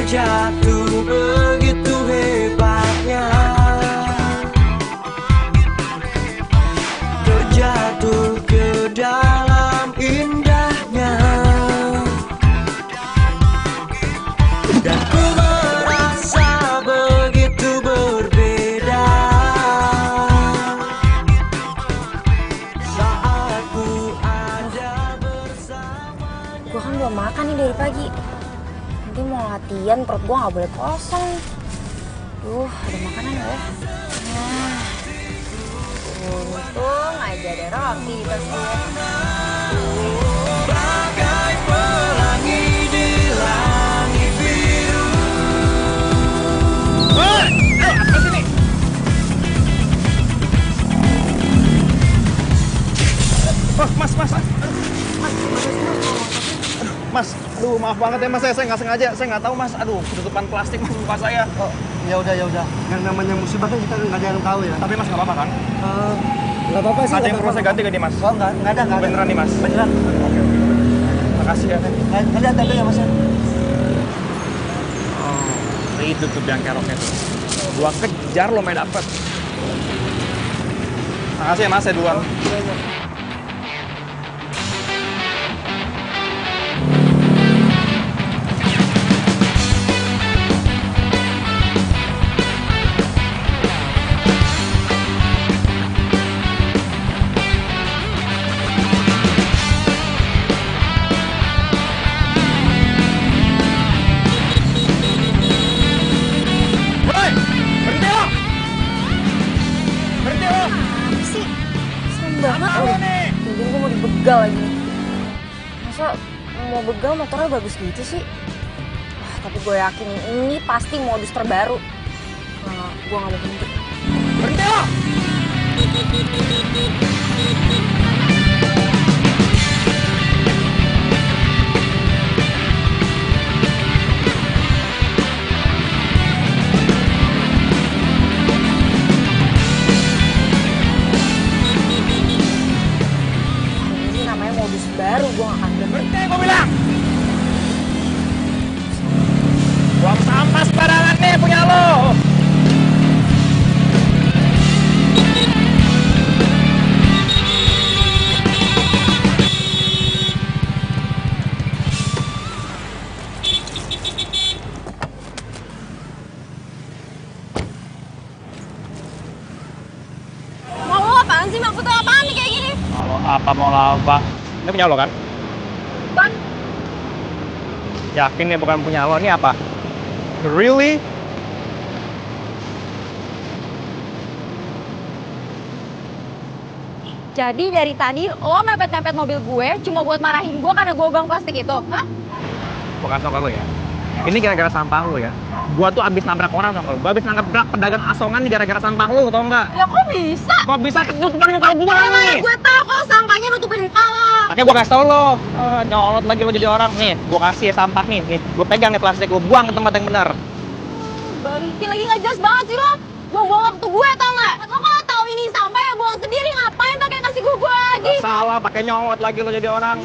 terjatuh begitu hebatnya, terjatuh ke dalam indahnya, dan ku merasa begitu berbeda saat ku ada bersama. Gue kan belum makan nih dari pagi. Nanti mau latihan, perut gue gak boleh kosong. Duh, ada makanan gak ya? Nah, untung aja ada roti di tas gue. Bagai pelangi di langit biru. Ke sini. Oh, Mas. Mas, aduh maaf banget ya Mas, saya nggak sengaja, saya nggak tahu Mas, aduh ketutupan plastik Mas muka saya. Oh, ya udah. Yang namanya musibah kan kita nggak ada yang tahu ya. Tapi Mas nggak apa-apa kan? Nggak apa-apa sih. Ada yang perlu saya ganti gak nih Mas? Oh, nggak ada. Beneran nih Mas? Beneran. Oke. Makasih ya. Nggak ada tapi ya Mas ya. Oh, itu tuh yang keroknya tuh. Gua kejar lo main dapet. Makasih ya Mas, saya duluan. Apa sih? Serem banget loh. Mungkin gue mau dibegal lagi nih. Masa mau begal motornya bagus gitu sih? Wah, tapi gue yakin ini pasti modus terbaru. Nah, gue gak mau berhenti. Berhenti lo! Ini namanya modus baru, gue gak akan berhenti. Berhenti gua bilang! Buang sampah sembarangan nih punya lo! Mau lo apaan sih? Maksudnya apaan nih kayak gini? Kalau apa mau apa? Ini punya lo kan? Ban, Yakin nih bukan punya lo, ini apa? Really? Jadi dari tadi lo mepet-mepet mobil gue cuma buat marahin gue karena gue bang plastik itu. Hah? Gua kasih tau ke lo ya. Ini gara-gara sampah lo ya. Gua tuh abis nabrak orang tau gak? Gua abis nabrak pedagang asongan nih gara-gara sampah lo, tau nggak? Ya kok bisa? Kok bisa ketutupan muka gua nih? Gue tahu kalau sampahnya nutupin muka lo. Makanya gua kasih tau lo. Nyolot lagi lo jadi orang. Nih, gua kasih ya sampah nih. Nih, gua pegang nih plastik, gua buang ke tempat yang benar. Berhenti lagi nggak jelas banget sih lo. Buang-buang waktu gue tau nggak? Lo kalau tahu ini sampah ya buang sendiri, ngapain pakai kasih gue lagi? Gak salah, pakai nyolot lagi lo jadi orang.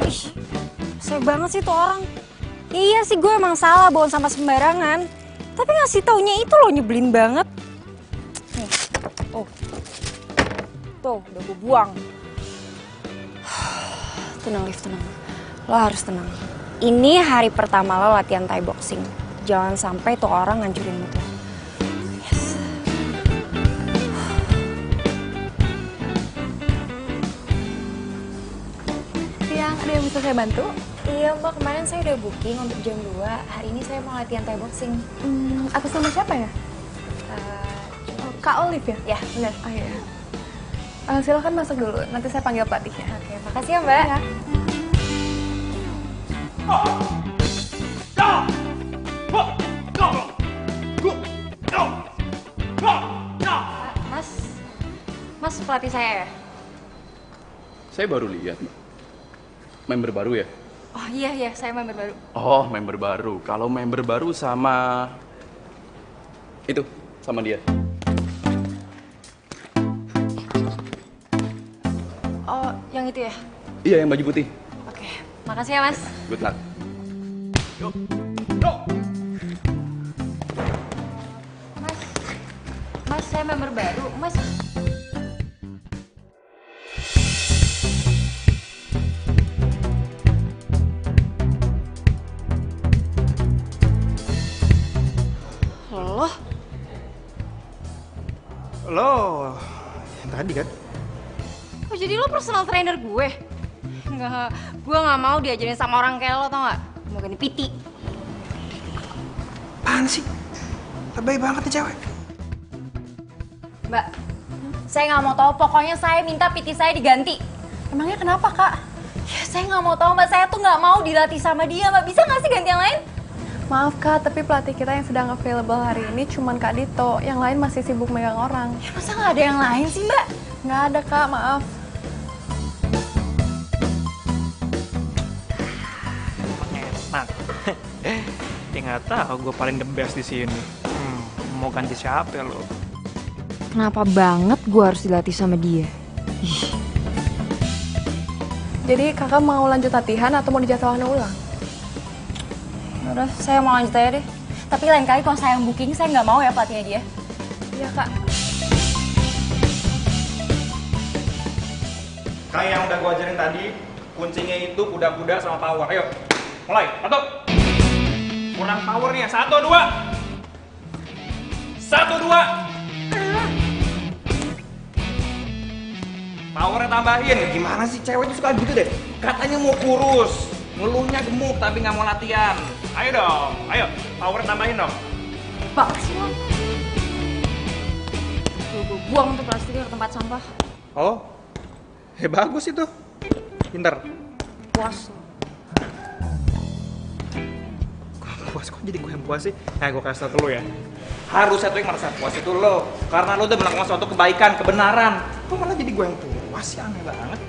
Rese banget sih tuh orang. Iya sih, gue emang salah bawa sampah sembarangan. Tapi ngasih taunya itu loh nyebelin banget. Nih, tuh. Tuh, udah gue buang. Tenang, Liv, tenang. Lo harus tenang. Ini hari pertama lo latihan Thai boxing. Jangan sampai tuh orang ngancurin mood lo. Yes. Siang, ada yang bisa saya bantu? Iya mbak, kemarin saya udah booking untuk jam 2. Hari ini saya mau latihan Thai boxing. Atas nama siapa ya? Kak Olive ya? Ya, bener. Oh iya. Silakan masuk dulu, nanti saya panggil pelatihnya. Oke, makasih ya mbak. Ya. Mas latih saya ya? Saya baru lihat, Mbak. Member baru ya? Oh iya, saya member baru. Oh, member baru. Kalau member baru sama... Itu, sama dia. Oh, yang itu ya? Iya, yang baju putih. Oke, makasih ya mas. Good luck. Mas, saya member baru. Mas, Lo yang tadi kan? oh jadi lo personal trainer gue? Enggak, gue nggak mau diajarin sama orang kayak lo, tau nggak? Mau ganti PT. Apaan sih? Lebay banget nih cewek. Mbak, saya nggak mau tahu. Pokoknya saya minta PT saya diganti. Emangnya kenapa, Kak? Ya, saya nggak mau tahu, Mbak. Saya tuh nggak mau dilatih sama dia, Mbak. Bisa nggak sih ganti yang lain? Maaf, Kak, tapi pelatih kita yang sedang available hari ini cuman Kak Dito. Yang lain masih sibuk megang orang. Ya, masa nggak ada yang lain sih, Mbak? Nggak ada, Kak, maaf. Enak. Ya nggak tahu, gue paling the best di sini. Mau ganti siapa lo? Kenapa banget gue harus dilatih sama dia? Jadi kakak mau lanjut latihan atau mau dijadwalkan ulang? Udah, saya mau lanjut aja deh. Tapi lain kali kalau saya yang booking, saya nggak mau ya pelatihnya dia. Iya, Kak. Kayak yang udah gue ajarin tadi, kuncinya itu kuda-kuda sama power. Ayo, mulai. 1. Kurang powernya. 1, 2. 1, 2. Powernya tambahin. Gimana sih cewek itu suka gitu deh? Katanya mau kurus, ngeluhnya gemuk tapi nggak mau latihan. Ayo dong, ayo. Powernya tambahin dong. Pak, sih lo. Gue buang tuh plastiknya ke tempat sampah. Oh, bagus itu. Pinter. Puas. Puas kok jadi gue yang puas sih? Nah, gue kasih tau ke lo ya. Harusnya tuh yang merasa puas itu lo. Karena lo udah melakukan suatu kebaikan, kebenaran. Kok malah jadi gue yang puas sih? Aneh banget.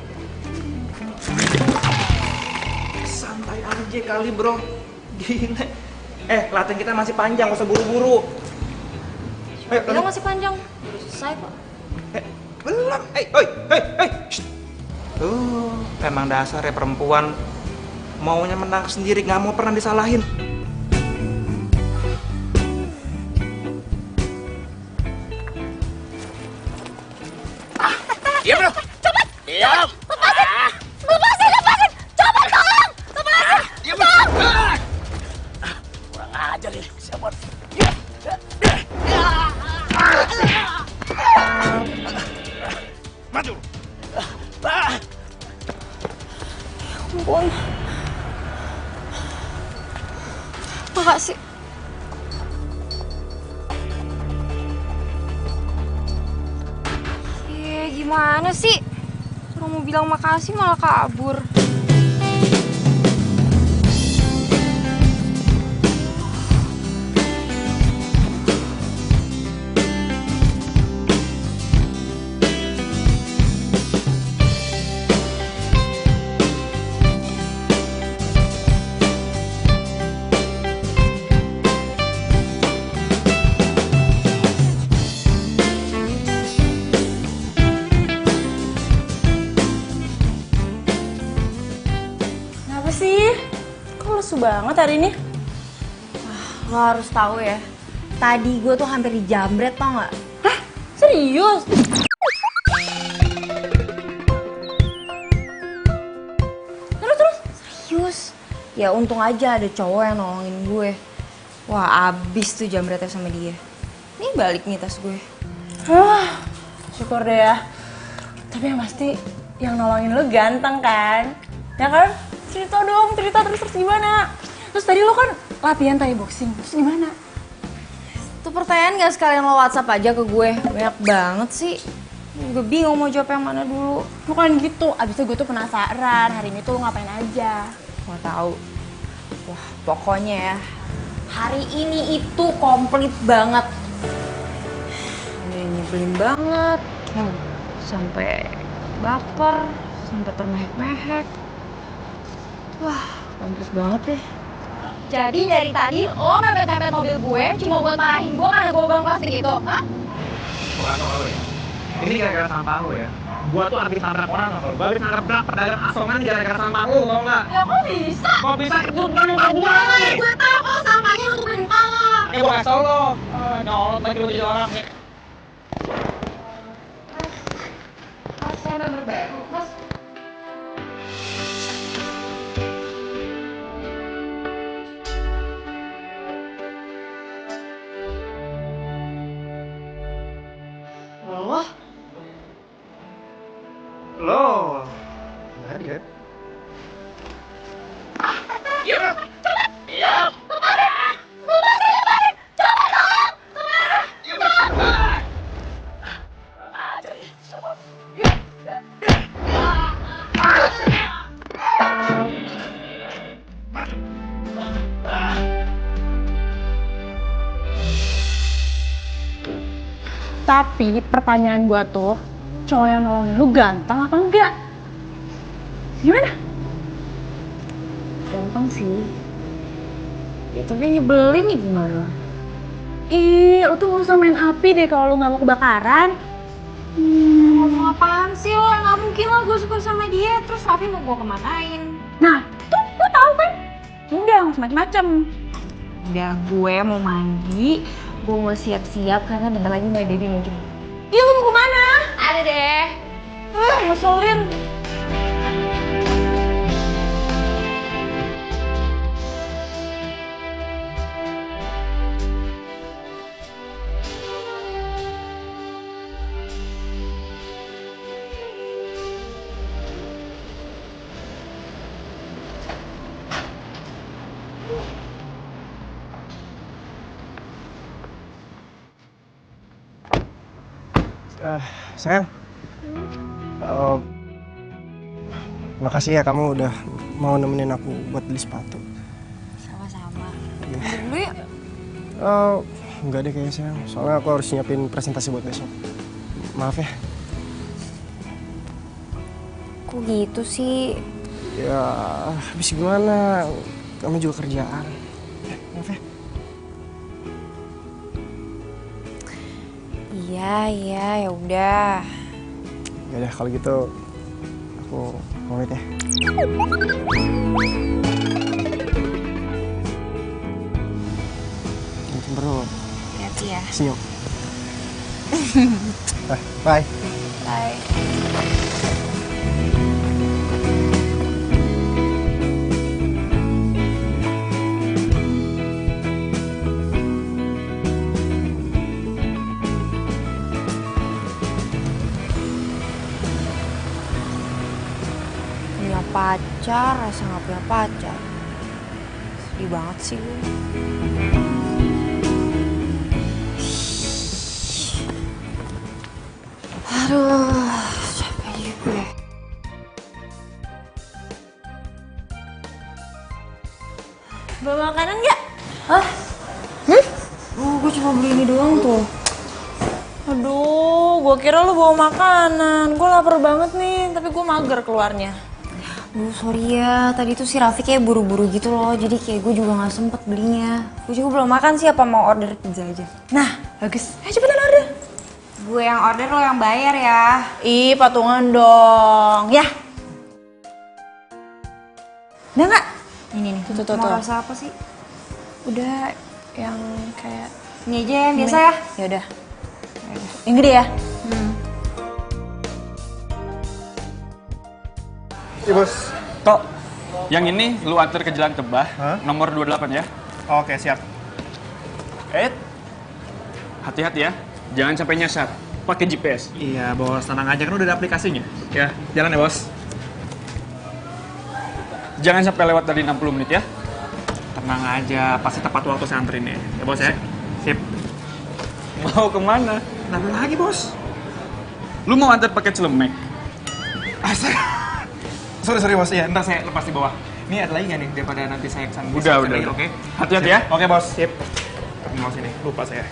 Santai aja kali bro. Gini. Latihan kita masih panjang, gak usah buru-buru. Ayo, Bilang masih panjang. Udah selesai kok. Belum. Shh. Emang dasar ya perempuan. Maunya menang sendiri, gak mau pernah disalahin. Iya bro. Cepat! Iya. Lepasin! Lepasin! Cepat tolong! Lepasin! Iya bro. Kurang ajar nih, siapa? Maju. Ampun. Makasih. Gimana sih? Orang mau bilang makasih malah kabur. Lesu banget hari ini. Lo harus tahu ya. Tadi gue tuh hampir dijambret, tau nggak? Hah? Serius? Terus? Serius? Ya untung aja ada cowok yang nolongin gue. Wah, abis tuh jambretnya sama dia. Nih balik nih tas gue. Syukur deh ya. Tapi yang pasti yang nolongin lo ganteng kan? Ya kan? Cerita dong, cerita terus gimana? Terus tadi lo kan latihan Thai boxing, terus gimana? Tuh pertanyaan gak sekalian lo WhatsApp aja ke gue? Banyak banget sih. Gue bingung mau jawab yang mana dulu. Bukan gitu, abis itu gue tuh penasaran hari ini tuh lo ngapain aja. Mau tahu? Wah, pokoknya ya. Hari ini itu komplit banget. Ini nyebelin banget. sampai baper, sampai termehek-mehek. Wah, mampus banget deh. Jadi dari tadi lo mepet-mepet mobil gue cuma buat marahin gue karena gue bang plastik itu, hah? Bukan sama lo ya. Ini gara-gara sampah lo ya. Gua tuh habis nabrak orang sama lo. Gua habis nabrak pedagang asongan gara-gara sampah lo, tau nggak? Ya kok bisa? Kok bisa itu bukan muka gua lagi? Gue tau kok sampahnya untuk main pala. Gua kasih tau lo. Nyolot lagi lo jadi orang. Mas, saya member baru, mas. Lo. Tadi kan? Tapi pertanyaan gua tuh, cowok yang nolongin lu ganteng apa enggak? Gimana? Gampang sih. Ya tapi nyebelin nih gimana? Ih, lu tuh gak usah main api deh kalau lu gak mau kebakaran. Ngomong apaan sih lo? Nggak mungkin lah gue suka sama dia. Terus Raffi mau gue kemanain? Nah, tuh gue tahu kan? Udah, gak usah macem-macem. Udah, gue mau mandi. Gue mau siap-siap karena bentar lagi My Baby mau jemput. Iya, lu mau kemana? Ada deh. Ngeselin. Sayang. Makasih ya kamu udah mau nemenin aku buat beli sepatu. Sama-sama. Dulu ya? Enggak deh kayaknya sayang. Soalnya aku harus nyiapin presentasi buat besok. Maaf ya. Kok gitu sih? Ya, habis gimana? Kamu juga kerjaan. Maaf ya. Iya, ya udah. Ya udah kalau gitu aku pamit ya. Cemberut. Hati-hati ya. Senyum. Bye. Bye. Punya pacar, rasa nggak punya pacar. Sedih banget sih gue. Aduh, capek juga gue. Bawa makanan nggak? Gue cuma beli ini doang tuh. Aduh, gue kira lu bawa makanan. Gue lapar banget nih, tapi gue mager keluarnya. Duh, sorry ya. Tadi tuh si Raffi kayak buru-buru gitu loh. Jadi kayak gue juga gak sempet belinya. Gue juga belum makan sih, apa mau order pizza aja. Nah, bagus. Ayo cepetan order. Gue yang order, lo yang bayar ya. Ih, patungan dong. Ya. Udah nggak? Ini nih, Tuh. mau rasa apa sih? Udah yang kayak Ini aja yang biasa ya. ya udah. Yang gede ya? Iya bos. Tok, yang ini lu antar ke Jalan Tebah, Hah? nomor 28 ya. Oke, siap. Hati-hati ya, jangan sampai nyasar. Pakai GPS. Iya, bos. Tenang aja, kan udah ada aplikasinya. Ya, jalan ya, bos. Jangan sampai lewat dari 60 menit ya. Tenang aja, pasti tepat waktu saya anterin ya. Ya, bos ya. Sip. Mau kemana? Kenapa lagi, bos? Lu mau antar pakai celemek? Sorry bos, ya ntar saya lepas di bawah. Ini ada lagi nggak nih daripada nanti saya kesana? Udah. Oke. Hati-hati Sip. ya. Oke bos, sip. Ini mau sini, lupa saya.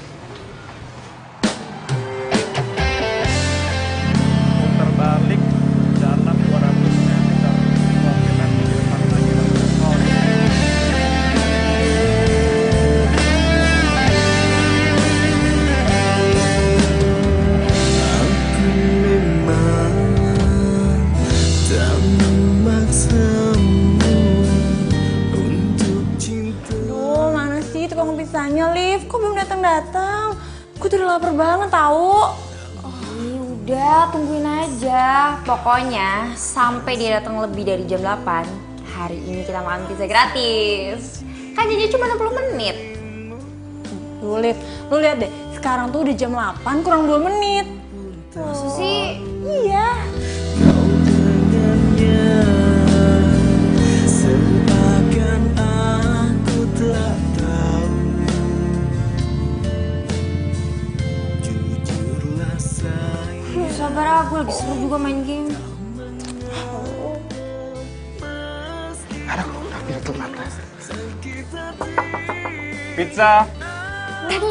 pizzanya, Liv? Kok belum datang-datang? Gue tuh udah lapar banget tahu. Udah, tungguin aja. Pokoknya sampai dia datang lebih dari jam 8, hari ini kita makan pizza gratis. Kan jadi cuma 60 menit. Liv, lu lihat deh, sekarang tuh udah jam 8 kurang 2 menit. Masa sih? Iya. Seakan aku tak tahu. Jujurlah sayang. Sabar ah, gue lagi seru juga main game. Aduh, hampir telat. Pizza.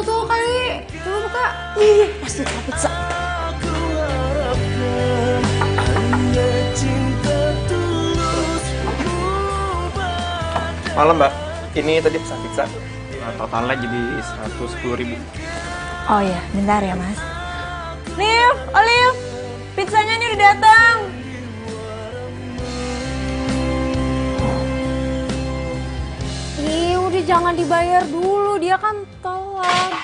Tuh kali. Coba buka. Iya, pasti ada pizza. Aku harapkan hanya cinta tulus. Malam mbak, ini tadi pesan pizza. Totalnya jadi 110.000. Oh iya, bentar ya mas. Liv, Olive, pizzanya ini udah datang. Ih, udah jangan dibayar dulu, dia kan telat.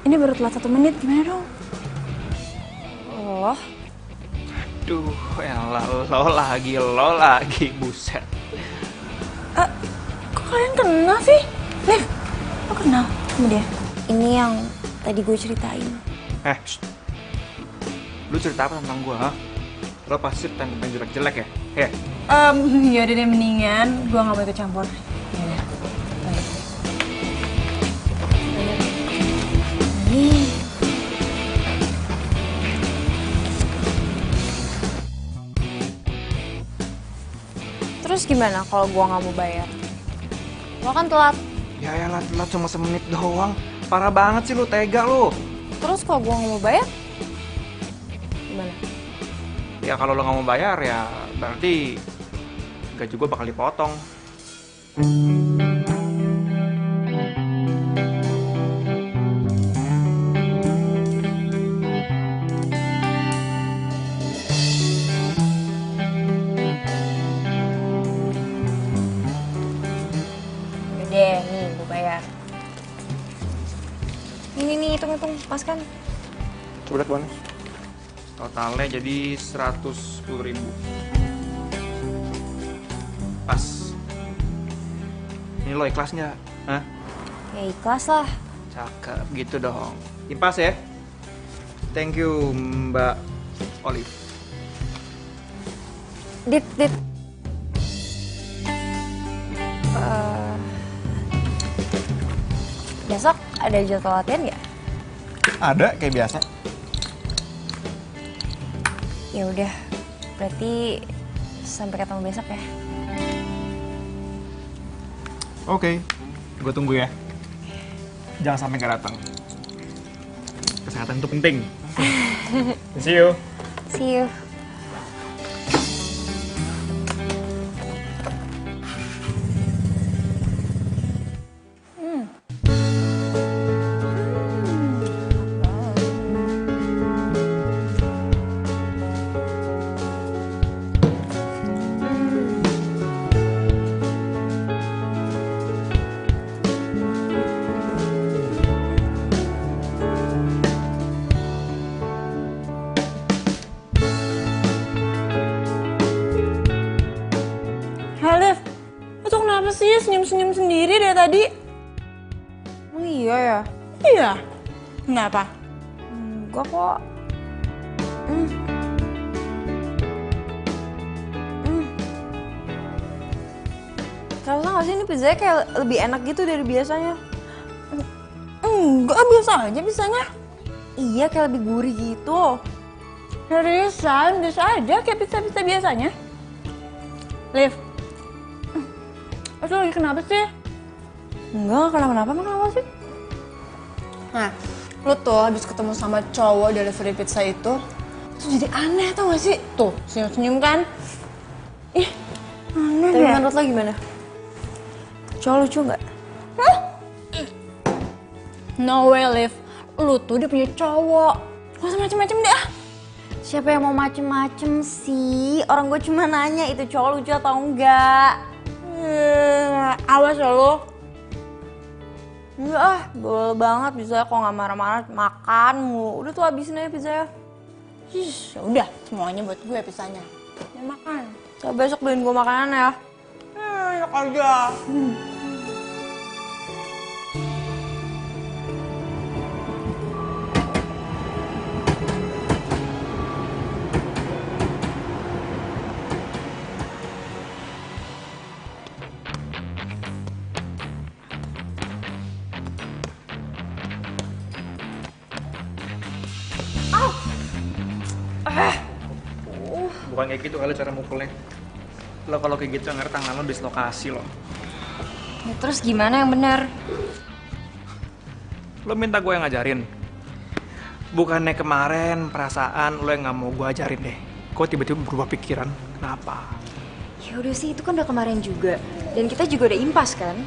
Ini baru telat 1 menit, gimana dong? Oh, Duh, elah, lo lagi, buset. Kok kalian kenal sih? Liv, lo kenal sama dia? ini yang tadi gue ceritain. Shh. Lu cerita apa tentang gua, ha? Lo pasti cerita tentang jelek-jelek ya? Yaudah deh, mendingan gue gak mau ikut campur. Yaudah, balik. Terus gimana kalau gue nggak mau bayar? Lo kan telat. Ya telat cuma semenit doang. Parah banget sih lu, tega lu. Terus kalau gue nggak mau bayar? Gimana? Ya kalau lo nggak mau bayar ya berarti gaji gua bakal dipotong. Udah deh, nih gue bayar. Ini nih, hitung-hitung, pas kan? Coba lihat mana? Totalnya jadi 110.000. Pas. Ini lo ikhlas nggak? Hah? Ya ikhlas lah. Cakep gitu dong. Impas ya. Thank you Mbak Olive. Dit. Besok ada jadwal latihan nggak? Ada kayak biasa. Ya udah, berarti sampai ketemu besok ya. Oke, gue tunggu ya. Jangan sampai nggak datang. Kesehatan itu penting. See you. See you. Hai Liv, lo tuh kenapa sih senyum-senyum sendiri dari tadi? Oh iya ya? Iya, kenapa? Enggak kok. Kalau nggak sih ini pizzanya kayak lebih enak gitu dari biasanya. Enggak, biasa aja pizzanya. Iya, kayak lebih gurih gitu. Seriusan, biasa aja kayak pizza-pizza biasanya. Liv, lo lagi kenapa sih? Enggak kenapa-napa, emang kenapa sih? Nah, lo tuh habis ketemu sama cowok delivery pizza itu, tuh jadi aneh tau gak sih? Tuh, senyum-senyum kan? Ih, aneh Tapi deh. menurut lo gimana? Cowok lucu nggak? No way, Liv. Lu tuh udah punya cowok. Gak usah macem-macem deh ah. Siapa yang mau macem-macem sih? Orang gue cuma nanya itu cowok lucu atau enggak. Awas ya lo. Enggak boleh banget bisa kok nggak marah-marah makan mulu. Udah tuh habisin aja pizza ya. Udah semuanya buat gue pizzanya. Ya makan. Coba besok beliin gue makanan ya. Enak aja. Bukan kayak gitu kali cara mukulnya. Lo kalau kayak gitu ngerti tangan lo dislokasi lo. Ya, terus gimana yang benar? Lo minta gue yang ngajarin. Bukannya kemarin perasaan lo yang nggak mau gue ajarin deh. Kok tiba-tiba berubah pikiran? Kenapa? Ya udah sih, itu kan udah kemarin juga. Dan kita juga udah impas kan?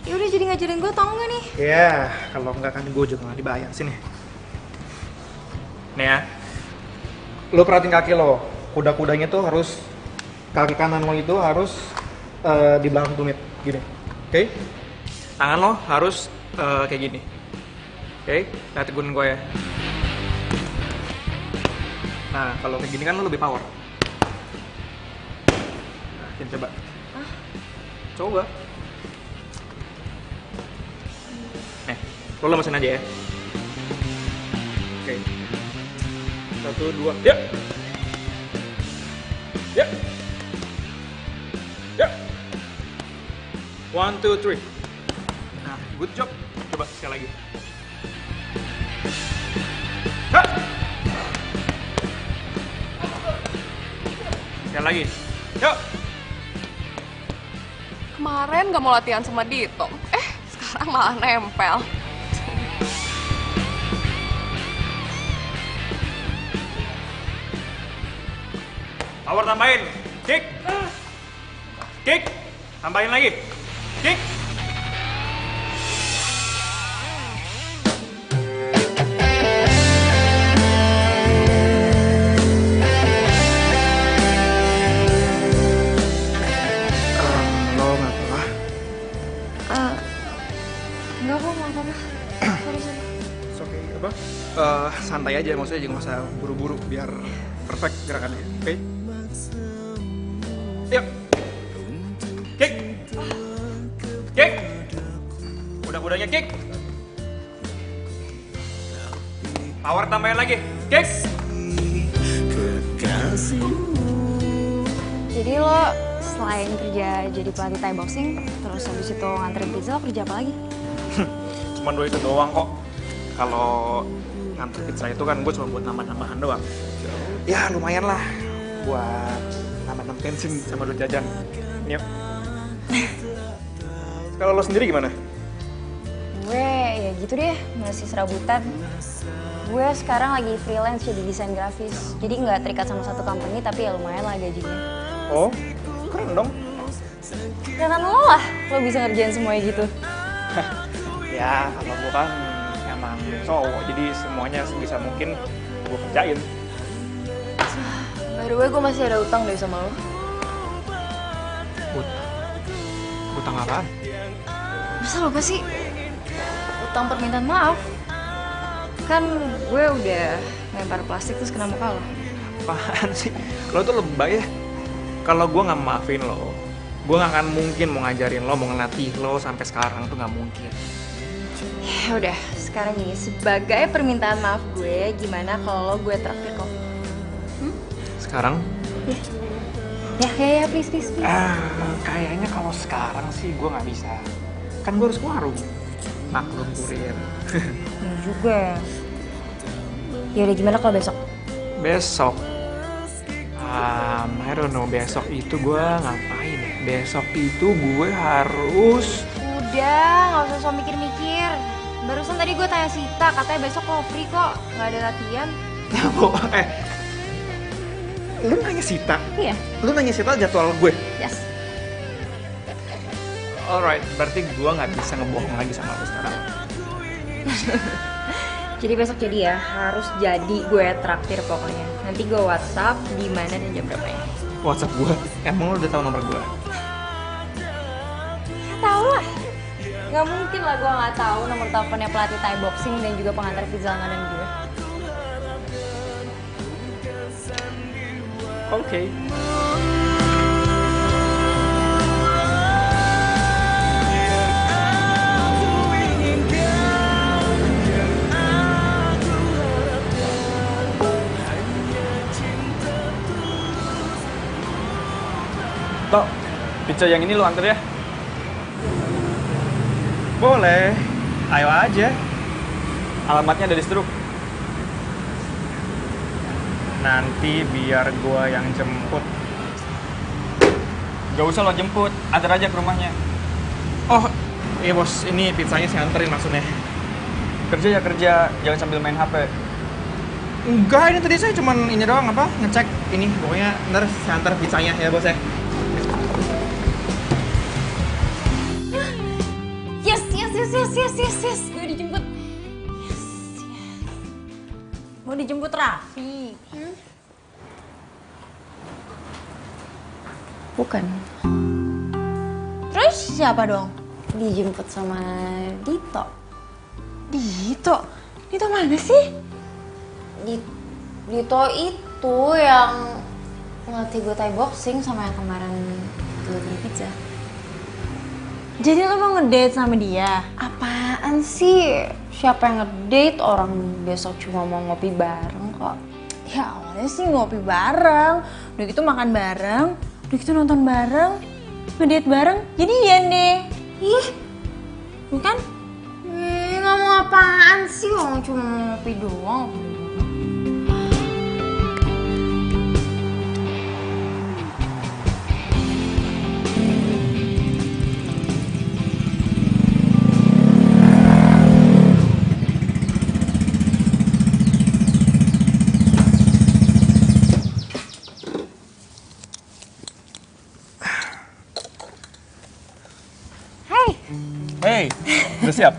Ya udah, jadi ngajarin gue, tau nggak nih? Ya, kalau nggak kan gue juga nggak dibayar sini. Nih ya, lo perhatiin kaki lo. Kuda-kudanya tuh harus, kaki kanan lo itu harus di belakang tumit, gini. Oke? Tangan lo harus kayak gini. Oke? Lihat gue ya. Nah, kalau kayak gini kan lo lebih power. Nah, ini coba. Coba. Nih, lo lemesin aja ya. Oke. 1, 2, ya. Ya. Ya. 1, 2, 3. Nah, good job. Coba sekali lagi. Ha. Sekali lagi. Yuk. Kemarin gak mau latihan sama Dito. Sekarang malah nempel. Power tambahin. Kick. Kick. Tambahin lagi. Kick. Lo nggak apa-apa? Enggak kok, nggak apa-apa. Sorry. Oke, apa? Santai aja, maksudnya jangan usah buru-buru biar perfect gerakannya. Oke? Yuk. Kick. Kick. Kuda-kudanya kick. Power tambahin lagi. Kick. Jadi lo selain kerja jadi pelatih Thai boxing, terus habis itu nganterin pizza, lo kerja apa lagi? Cuman 2 itu doang kok. Kalau nganter pizza itu kan gue cuma buat nambah-nambahan doang. Ya lumayan lah buat nambah-nambah bensin sama duit jajan. Yuk. Kalau lo sendiri gimana? Gue ya gitu deh, masih serabutan. Gue sekarang lagi freelance jadi desain grafis. Jadi nggak terikat sama satu company, tapi ya lumayan lah gajinya. Oh, keren dong. Karena lo lah, lo bisa ngerjain semuanya gitu. Ya, kalau gue kan emang cowok, jadi semuanya sebisa mungkin gue kerjain. By the way, gue masih ada utang deh sama lo. Utang apaan? Masa lupa sih? Utang permintaan maaf. Kan gue udah lempar plastik terus kena muka lo. Apaan sih? Lo tuh lebay ya. Kalau gue nggak maafin lo, gue nggak akan mungkin mau ngajarin lo, mau ngelatih lo sampai sekarang tuh nggak mungkin. Ya udah, sekarang gini, sebagai permintaan maaf gue, gimana kalau lo gue traktir kopi? Sekarang? Ya, please. Kayaknya kalau sekarang sih gue nggak bisa. Kan gue harus ke warung. Maklum kurir. Ya juga. Ya udah, gimana kalau besok? Besok? I don't know, besok itu gue ngapain ya? Besok itu gue harus... Udah, nggak usah so mikir-mikir. Barusan tadi gue tanya Sita, katanya besok lo free kok, nggak ada latihan. Lu nanya Sita? Iya. Lu nanya Sita jadwal gue? Yes. Alright, berarti gue nggak bisa ngebohong lagi sama lu sekarang. Jadi besok jadi ya, harus jadi gue traktir pokoknya. Nanti gue WhatsApp di mana dan jam berapa ya. WhatsApp gue? Emang lu udah tahu nomor gue? Tahu lah. Gak mungkin lah gue nggak tahu nomor teleponnya pelatih Thai boxing dan juga pengantar pizza langganan gue. Oke. Tok, pizza yang ini lu anter ya? Boleh, ayo aja. Alamatnya ada di struk. Nanti biar gua yang jemput. Gak usah lo jemput, antar aja ke rumahnya. Oh, iya bos, ini pizzanya saya anterin maksudnya. Kerja ya kerja, jangan sambil main HP. Enggak, ini tadi saya cuman ini doang apa, ngecek ini. Pokoknya ntar saya antar pizzanya ya bos ya. Yes. Gue dijemput. Yes. Mau dijemput Raffi. Bukan. Terus siapa dong? Dijemput sama Dito. Dito? Dito mana sih? Dito itu yang ngelatih gue Thai boxing sama yang kemarin gue beli pizza. Jadi lo mau ngedate sama dia? Apaan sih? Siapa yang ngedate? Orang besok cuma mau ngopi bareng kok. Ya awalnya sih ngopi bareng, udah gitu makan bareng, udah gitu nonton bareng, ngedate bareng, jadian deh. Ih, bukan? Nggak mau apaan sih? Orang cuma mau ngopi doang. Hey, udah siap?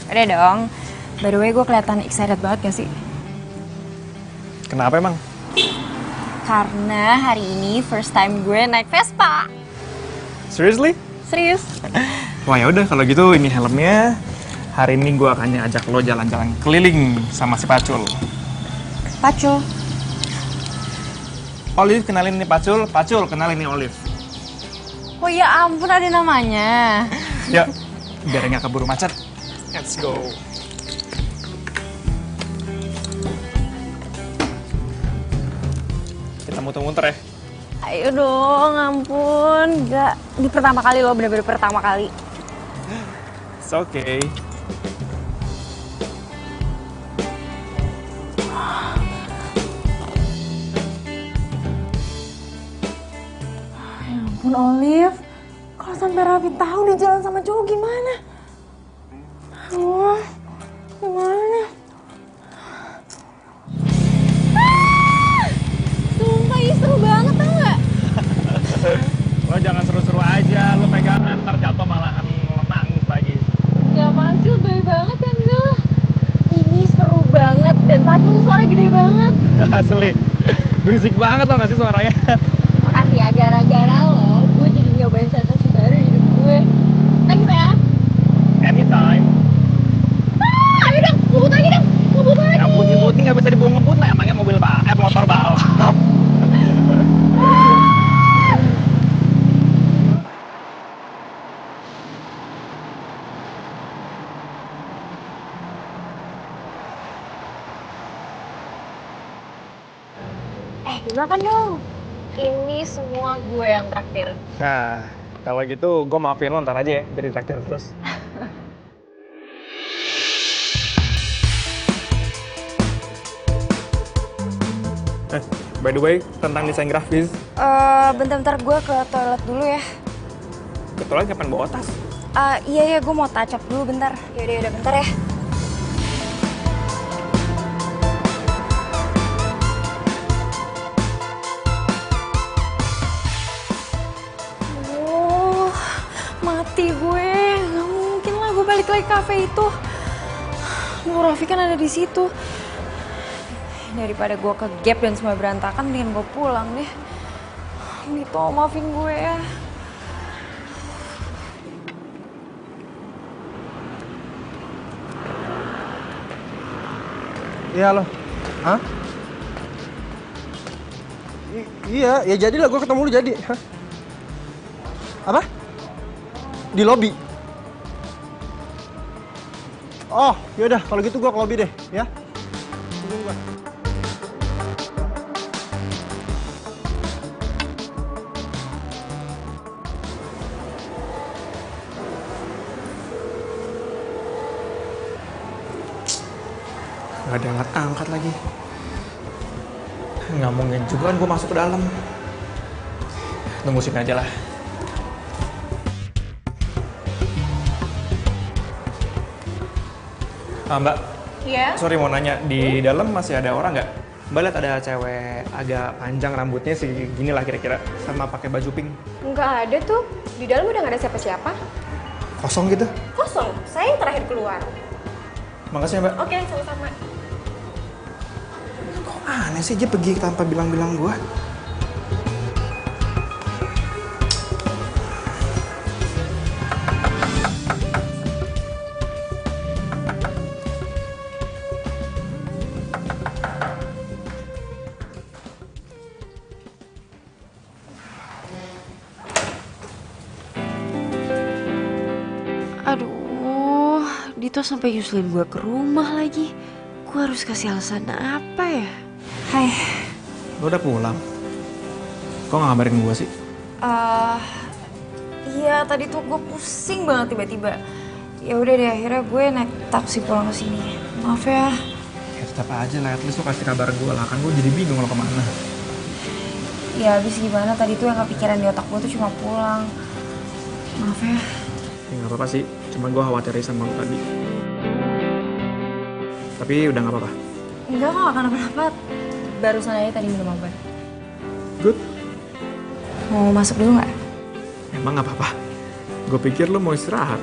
Udah dong. By the way, gue kelihatan excited banget gak sih? Kenapa emang? Karena hari ini first time gue naik Vespa. Seriously? Serius? Wah ya udah kalau gitu ini helmnya. Hari ini gue akan ajak lo jalan-jalan keliling sama si Pacul. Pacul? Olive kenalin nih Pacul, Pacul kenalin nih Olive. Oh ya ampun, ada namanya. Ya, biar nggak keburu macet. Let's go. Kita muter-muter ya. Ayo dong, ampun. Gak, ini pertama kali lo, bener-bener pertama kali. It's okay. Ya ampun Olive, kalau sampai Raffi tahu dia jalan sama cowok gimana? Aduh, gimana? Sumpah ini seru banget tau gak? Lo jangan seru-seru aja, lo pegangan, ntar jatuh malahan lo nangis lagi. Ya Pacul, baik banget kan lo. Ini seru banget dan Pacul suara gede banget. Asli, berisik banget tau gak sih suaranya? Makasih ya, gara-gara lo, gue jadi nyobain sensasi baru di hidup gue. Thanks ya. Anytime. Ayo dong, ngebut lagi dong. Ngebut lagi. Yang putih-putih nggak bisa dibawa ngebut lah, emangnya mobil motor balap. Makan dong. Ini semua gue yang traktir. Nah, kalau gitu gue maafin lo ntar aja ya, biar ditraktir terus. By the way, tentang desain grafis. Bentar-bentar gue ke toilet dulu ya. Ke toilet kapan bawa tas? Iya, gue mau touch up dulu bentar. Yaudah, bentar ya. Mati gue, nggak mungkin lah gue balik lagi kafe itu. Raffi kan ada di situ. Daripada gue ke gap dan semua berantakan, mendingan gue pulang deh. Gitu, maafin gue ya. Iya lo. Hah? Iya, ya jadilah gue ketemu lu jadi. Hah? Apa? Di lobi. Oh, yaudah kalau gitu gue ke lobi deh, ya. Tunggu gue. Gak ada angkat lagi. Nggak mungkin juga kan gue masuk ke dalam. Tunggu sini aja lah. Mbak, Iya? sorry mau nanya, di dalam masih ada orang nggak? Mbak lihat ada cewek agak panjang rambutnya segini lah kira-kira, sama pakai baju pink. Nggak ada tuh. Di dalam udah nggak ada siapa-siapa. Kosong gitu? Kosong. Saya yang terakhir keluar. Makasih ya Mbak. Oke, sama-sama. Kok aneh sih dia pergi tanpa bilang-bilang gue? Aduh, Dito sampai nyusulin gue ke rumah lagi. Gue harus kasih alasan apa ya? Hai. Lo udah pulang? Kok nggak ngabarin gue sih? Iya tadi tuh gue pusing banget tiba-tiba. Ya udah deh, akhirnya gue naik taksi pulang ke sini. Maaf ya. Ya tetap aja lah, at least lo kasih kabar gue lah. Kan gue jadi bingung lo kemana. Ya habis gimana tadi tuh yang kepikiran di otak gue tuh cuma pulang. Maaf ya. Ya nggak apa-apa sih, cuma gue khawatir sama lo tadi. Tapi udah nggak apa-apa. Enggak kok, gak kenapa-napa. Barusan aja tadi minum obat. Good. Mau masuk dulu nggak? Emang nggak apa-apa? Gue pikir lo mau istirahat.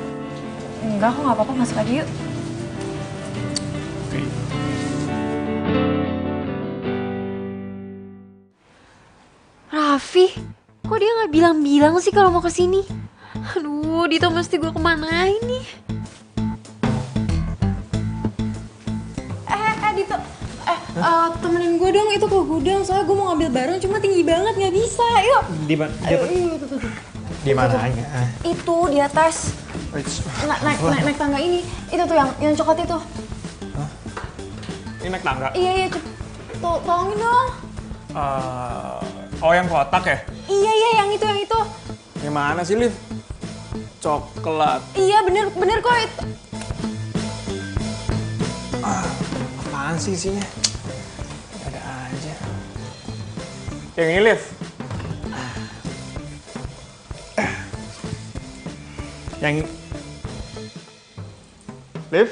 Enggak kok, nggak apa-apa, masuk aja yuk. Oke. Raffi, kok dia nggak bilang-bilang sih kalau mau kesini? Aduh, Dito mesti gue kemana ini? Dito, temenin gue dong itu ke gudang, soalnya gue mau ngambil barang cuma tinggi banget nggak bisa, yuk. Di mana? Di mananya? Itu di atas, naik tangga ini, itu tuh yang coklat itu. Ini naik tangga? Iya, tolongin dong. Oh yang kotak ya? Iya, yang itu. Gimana sih, Liv? Coklat. Iya, bener kok itu. Apaan sih isinya? Ada aja. Yang ini, Liv. Yang... Liv?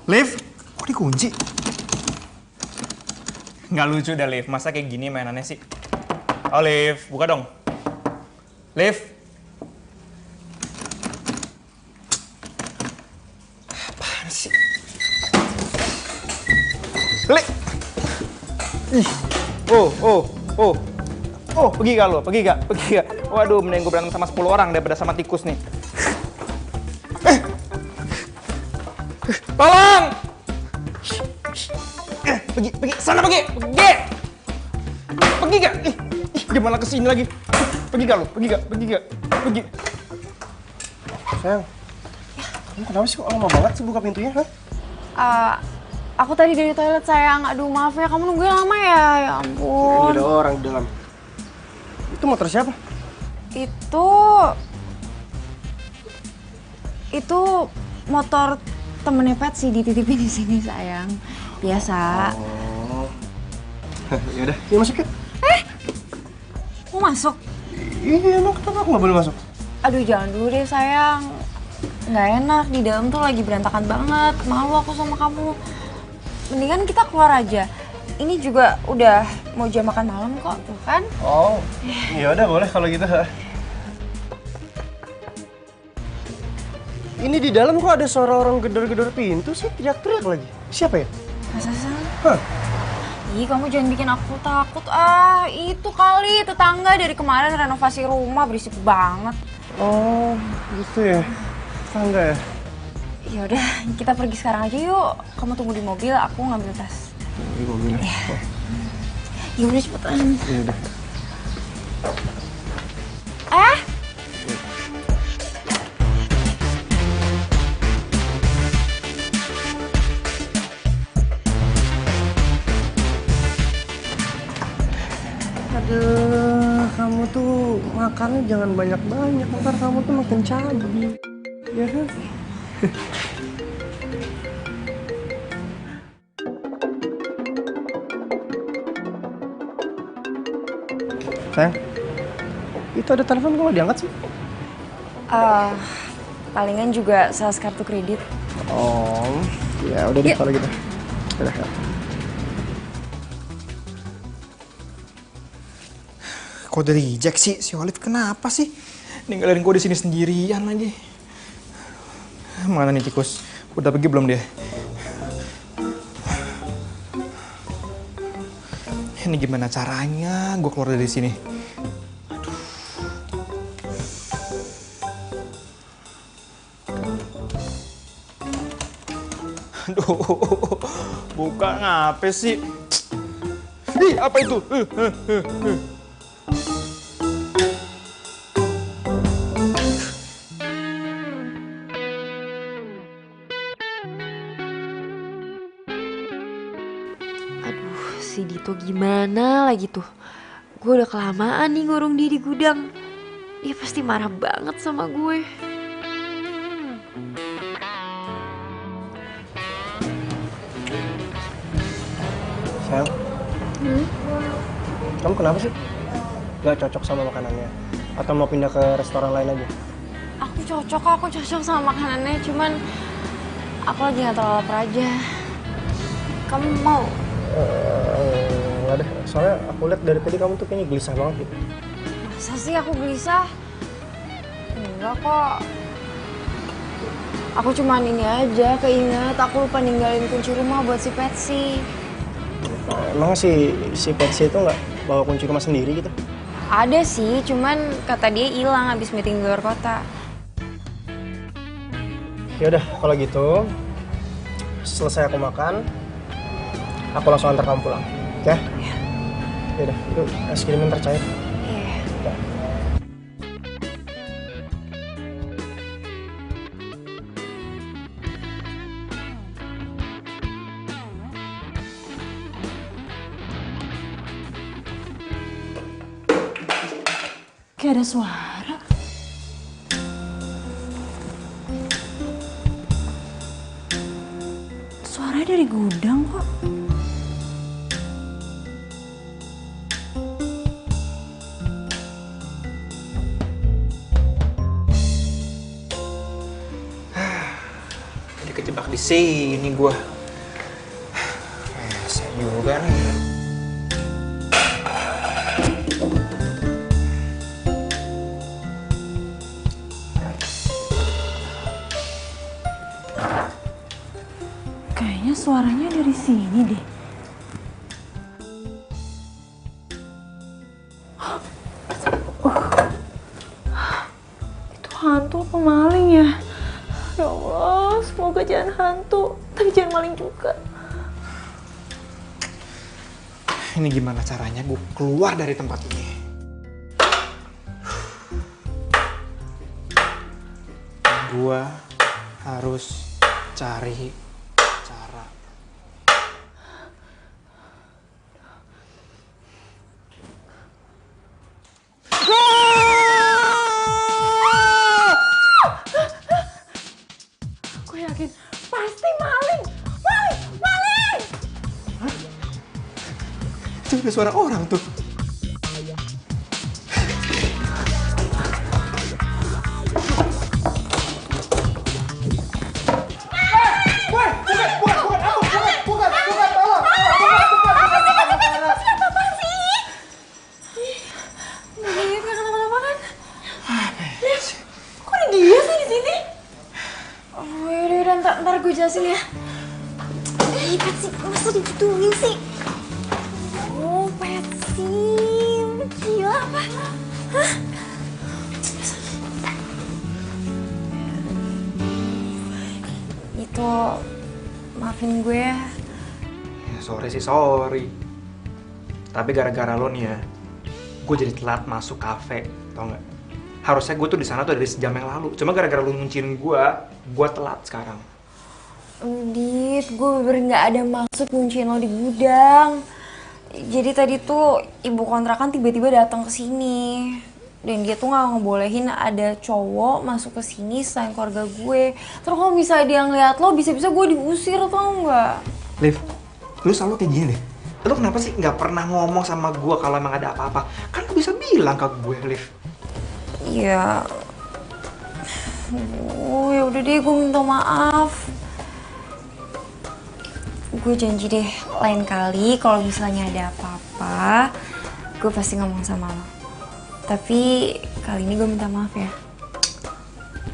Liv? Kok dikunci? Nggak lucu dah, Liv. Masa kayak gini mainannya sih? Oh, Liv. Buka dong. Liv? Apaan sih? Liv! Ih. Oh, pergi gak lo? Pergi gak? Waduh, mending gue berantem sama 10 orang daripada sama tikus nih. Tolong! Pergi, sana pergi! Pergi gak? Dia malah kesini lagi. Pergi gak lo? Pergi. Sayang, kamu kenapa sih kok lama banget sih buka pintunya, ha? Aku tadi dari toilet, sayang. Aduh, maaf ya, kamu nungguin lama ya? Ya ampun. Ada orang di dalam. Itu motor siapa? Itu motor temennya Pet sih, dititipin di sini, sayang. Biasa. Oh. Yaudah, yuk masuk yuk. Mau masuk? Iya, emang kenapa aku nggak boleh masuk? Aduh, jangan dulu deh, sayang. Nggak enak, di dalam tuh lagi berantakan banget. Malu aku sama kamu. Mendingan kita keluar aja. Ini juga udah mau jam makan malam kok, tuh kan? Oh, ya udah boleh kalau gitu. Ini di dalam kok ada suara orang gedor-gedor pintu sih, teriak-teriak lagi. Siapa ya? Masa sih? Hah? Ih, kamu jangan bikin aku takut. Itu kali tetangga dari kemarin renovasi rumah berisik banget. Oh, gitu ya. Tangga ya? Ya udah, kita pergi sekarang aja yuk. Kamu tunggu di mobil, aku ngambil tas. Di mobil. Ya udah cepetan. Ya udah. Aduh, kamu tuh makannya jangan banyak-banyak, ntar kamu tuh makin cabi. Ya kan? Sayang, itu ada telepon kok nggak diangkat sih? Palingan juga sales kartu kredit. Oh, ya udah deh kalau gitu. Udah. Kok udah reject sih? Si Olive kenapa sih? Ninggalin gue di sini sendirian lagi. Mana nih tikus? Udah pergi belum dia? Ini gimana caranya gue keluar dari sini? Aduh, buka ngapa sih? Ih, apa itu? Si Dito gimana lagi tuh? Gue udah kelamaan nih ngurung dia di gudang. Dia pasti marah banget sama gue. Sayang, kamu kenapa sih? Gak cocok sama makanannya? Atau mau pindah ke restoran lain aja? Aku cocok sama makanannya, cuman aku lagi gak terlalu lapar aja. Kamu mau? Nggak deh, soalnya aku lihat dari tadi kamu tuh kayaknya gelisah banget gitu. Masa sih aku gelisah? Enggak kok. Aku cuman ini aja, keinget aku lupa ninggalin kunci rumah buat si Patsy. Emang si Patsy itu nggak bawa kunci rumah sendiri gitu? Ada sih, cuman kata dia hilang habis meeting di luar kota. Ya udah, kalau gitu selesai aku makan, aku langsung antar kamu pulang, ya? Ya udah, yuk es krimnya ntar cair. Iya. Kayak ada suara. Suaranya dari gudang kok. Kejebak di sini gua. Saya juga nih. Kayaknya suaranya dari sini deh. Itu hantu apa maling ya? Ya Allah, semoga jangan hantu, tapi jangan maling juga. Ini gimana caranya gue keluar dari tempat ini? Gue harus cari cara. Gue yakin pasti maling, maling. Itu ada suara orang tuh. Ntar gue jelasin ya. Patsy, masa digituin sih? Oh, Patsy, gila apa? Hah? sorry sih sorry. Tapi gara-gara lo nih ya, gue jadi telat masuk kafe, tau nggak? Harusnya gue tuh di sana tuh dari sejam yang lalu. Cuma gara-gara lo ngunciin gue telat sekarang. Dit, gue bener nggak ada maksud ngunciin lo di gudang. Jadi tadi tuh ibu kontrakan tiba-tiba datang ke sini. Dan dia tuh nggak ngebolehin ada cowok masuk ke sini selain keluarga gue. Terus kalau misalnya dia ngeliat lo, bisa-bisa gue diusir, tau nggak? Liv, lu selalu kayak gini deh. Lu kenapa sih nggak pernah ngomong sama gue kalau emang ada apa-apa? Kan lu bisa bilang ke gue, Liv. Iya. Oh ya udah deh, gue minta maaf. Gue janji deh, lain kali kalau misalnya ada apa-apa, gue pasti ngomong sama lo. Tapi kali ini gue minta maaf ya.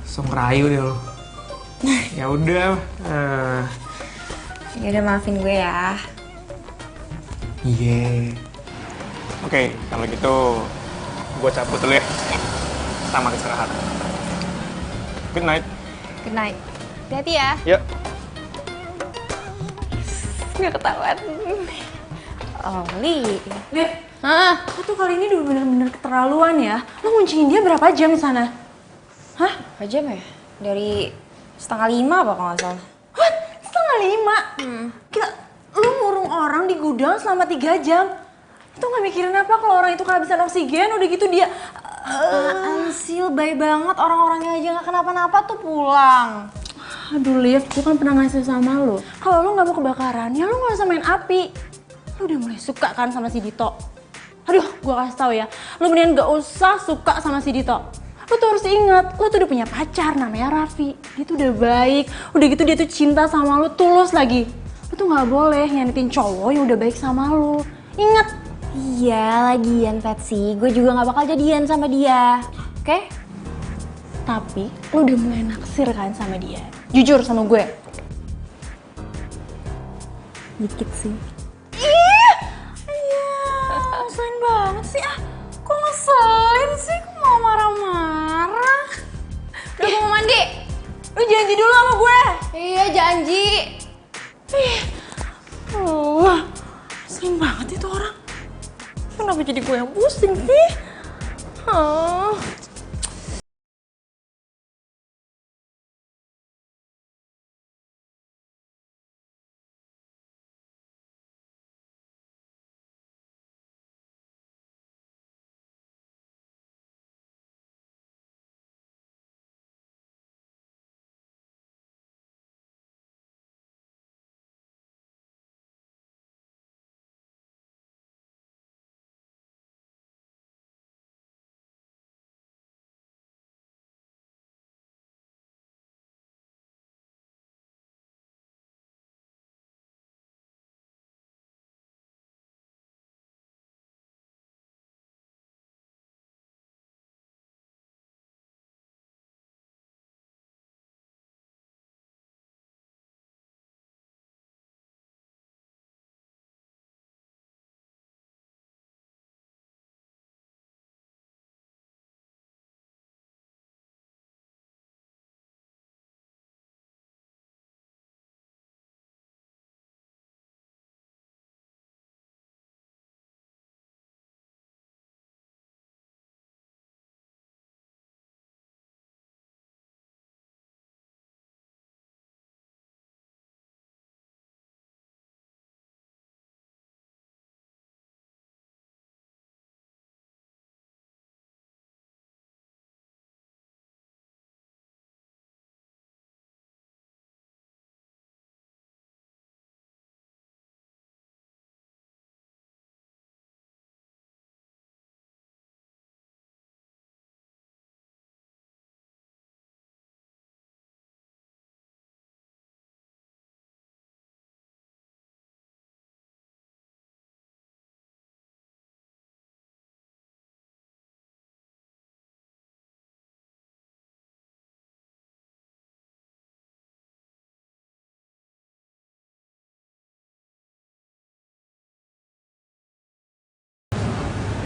Sok ngerayu deh lo. Ya udah. Ya udah, maafin gue ya. Iya. Oke, kalau gitu gue cabut dulu ya. Selamat istirahat. Good night. Good night. Hati-hati ya. Yuk. Gak ketahuan. Oli. Beb, lo tuh kali ini udah bener-bener keterlaluan ya. Lo ngunciin dia berapa jam di sana? Hah? Berapa jam ya? Dari 4:30 apa kalau nggak salah. What? 4:30? Gila, lo ngurung orang di gudang selama 3 jam. Lo gak mikirin apa kalau orang itu kehabisan oksigen, udah gitu dia... Apaan sih, lebay banget, orang-orangnya aja gak kenapa-napa tuh pulang. Aduh Liv, gue kan pernah ngasih sama lo. Kalau lo gak mau kebakaran, ya lo gak usah main api. Lo udah mulai suka kan sama si Dito? Aduh, gue kasih tau ya, lo mendingan gak usah suka sama si Dito. Lo tuh harus ingat, lo tuh udah punya pacar namanya Raffi. Dia tuh udah baik, udah gitu dia tuh cinta sama lo, tulus lagi. Lo tuh gak boleh nyanitin cowok yang udah baik sama lo. Ingat. Iya, lagian Patsy, gue juga gak bakal jadian sama dia. Oke? Tapi lo udah mulai naksir kan sama dia. Jujur sama gue. Dikit sih. Ih! Iya, ngeselin banget sih. Kok ngeselin sih? Kok mau marah-marah? Udah, gue mau mandi. Lo janji dulu sama gue. Iya, janji. Ngeselin banget itu orang. Kenapa jadi gue yang pusing sih?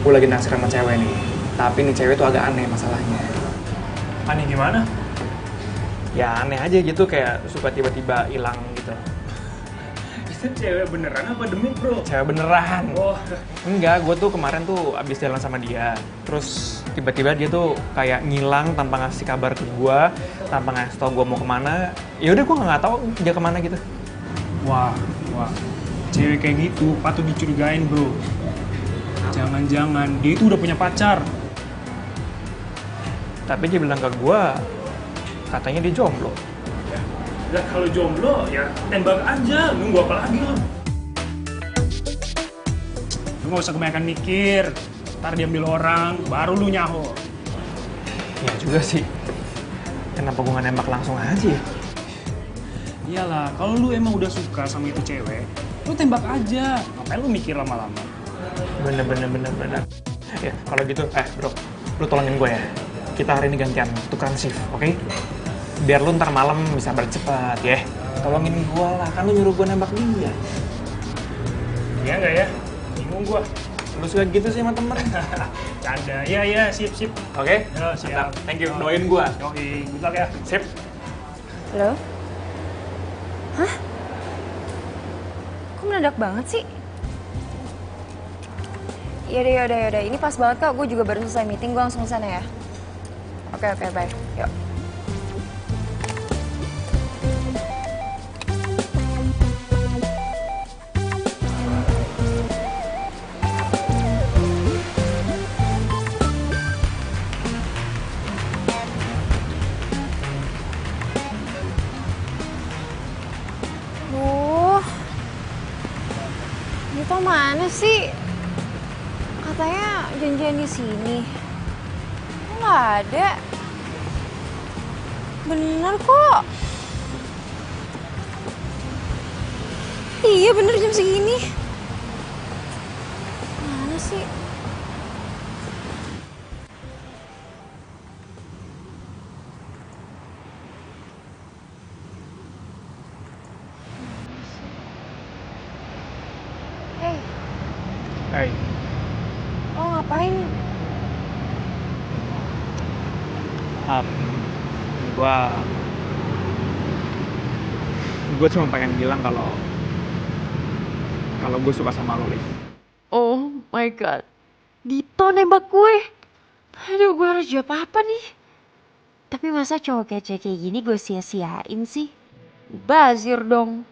Gue lagi naksir sama cewek nih. Tapi nih cewek tuh agak aneh masalahnya. Aneh gimana? Ya aneh aja gitu, kayak suka tiba-tiba hilang gitu. Itu cewek beneran apa demi bro? Cewek beneran. Oh. Enggak, gue tuh kemarin tuh abis jalan sama dia. Terus tiba-tiba dia tuh kayak ngilang tanpa ngasih kabar ke gue, tanpa ngasih tau gue mau kemana. Ya udah gue nggak tahu dia kemana gitu. Wah. Cewek kayak gitu patut dicurigain bro. Jangan-jangan dia itu udah punya pacar. Tapi dia bilang ke gue, katanya dia jomblo. Ya kalau jomblo ya tembak aja, nunggu apa lagi lo? Lu gak usah kebanyakan mikir, ntar diambil orang, baru lu nyaho. Ya juga sih, kenapa gue gak nembak langsung aja ya? Iyalah, kalau lu emang udah suka sama itu cewek, lu tembak aja, ngapain lu mikir lama-lama? Bener. Ya kalau gitu, bro, lu tolongin gue ya. Kita hari ini gantian, tukeran shift, oke? Biar lu ntar malam bisa balik cepat ya. Tolongin gue lah, kan lu nyuruh gue nembak dia. Iya nggak ya? Bingung gue. Lu suka gitu sih sama temen? Canda, iya, sip. Oke? Ya, siap. Thank you, doain gue. Yoi, good luck ya. Sip. Halo? Hah? Kok mendadak banget sih? Yaudah. Ini pas banget kak, gue juga baru selesai meeting, gue langsung kesana ya. Oke, bye. Yuk. Dito mana sih? Katanya janjian di sini. Kok nggak ada? Bener kok. Iya bener jam segini. Mana sih? Hai. Oh ngapain? Gue cuma pengen bilang kalau gue suka sama lo, Liv. Oh my god, Dito nembak gue. Aduh, gue harus jawab apa nih? Tapi masa cowok kece kayak gini gue sia-siain sih? Bazir dong.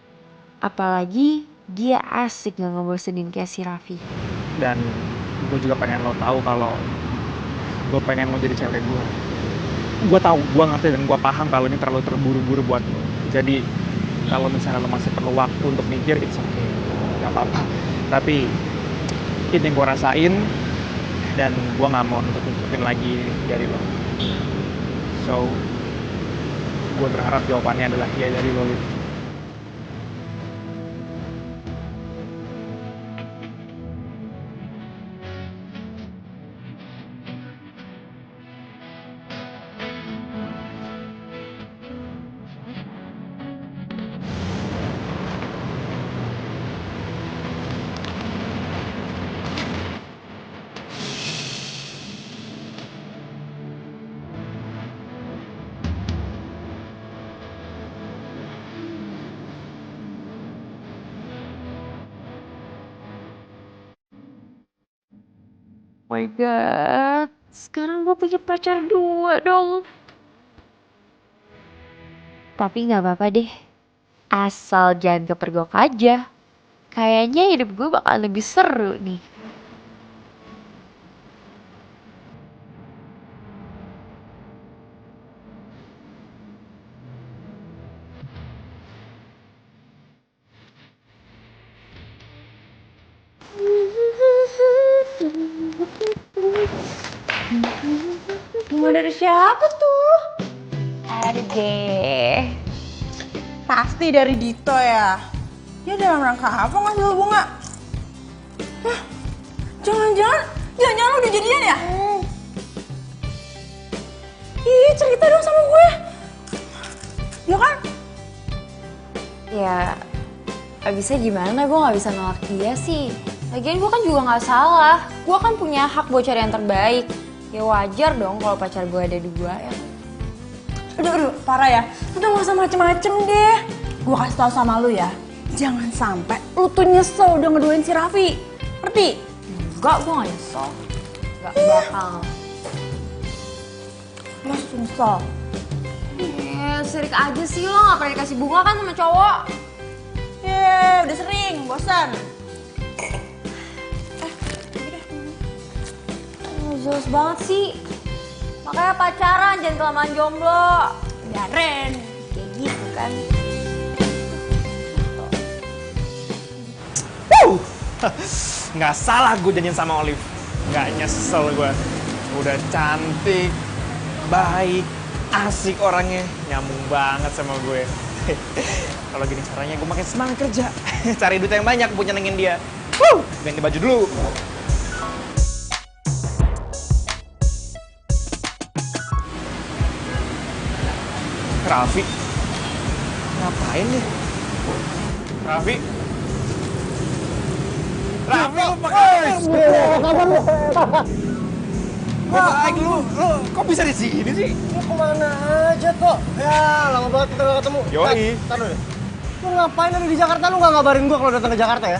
Apalagi dia asik gak ngebosenin kayak si Raffi. Dan gue juga pengen lo tahu kalau gue pengen lo jadi cewek gue. Gue tahu, gue ngerti dan gue paham kalau ini terlalu terburu-buru buat lo. Jadi kalau misalnya lo masih perlu waktu untuk mikir, it's okay, gak apa-apa. Tapi ini yang gue rasain dan gue nggak mau nutupin lagi dari lo. So, gue berharap jawabannya adalah iya dari lo, Liv. Oh my god, sekarang gue punya pacar 2 dong. Tapi gak apa-apa deh, asal jangan kepergok aja. Kayaknya hidup gue bakal lebih seru nih. Bunga dari siapa tuh? Ada deh. Pasti dari Dito ya. Dia dalam rangka apa ngasih lo bunga? Hah? Jangan-jangan lo udah jadian ya? Ih, cerita dong sama gue. Ya kan? Ya, abisnya gimana? Gue gak bisa nolak dia sih. Lagian gue kan juga gak salah. Gue kan punya hak buat cari yang terbaik. Ya wajar dong kalau pacar gue ada 2 ya. Aduh, parah ya. Udah gak usah macem-macem deh. Gue kasih tau sama lu ya. Jangan sampai lu tuh nyesel udah ngeduain si Raffi. Ngerti? Enggak, gue gak nyesel. Gak bakal. Lu nyesel. Sirik aja sih lo, gak pernah dikasih bunga kan sama cowok. Udah sering, bosan. Jelas banget sih. Makanya pacaran, jangan kelamaan jomblo. Biarin. Kayak gitu kan. Nggak salah gue janjian sama Olive. Nggak nyesel gue. Udah cantik, baik, asik orangnya, nyambung banget sama gue. Kalau gini caranya gue makin semangat kerja. Cari duit yang banyak buat nyenengin dia. Ganti baju dulu. Raffi, ngapain nih? Raffi, lu pakai baik lu kok bisa di sini sih? Lu kemana aja kok? Ya, lama banget kita gak ketemu. Yoi. Ntar dulu deh. Lu ngapain ada di Jakarta? Lu gak ngabarin gua kalau datang ke Jakarta ya?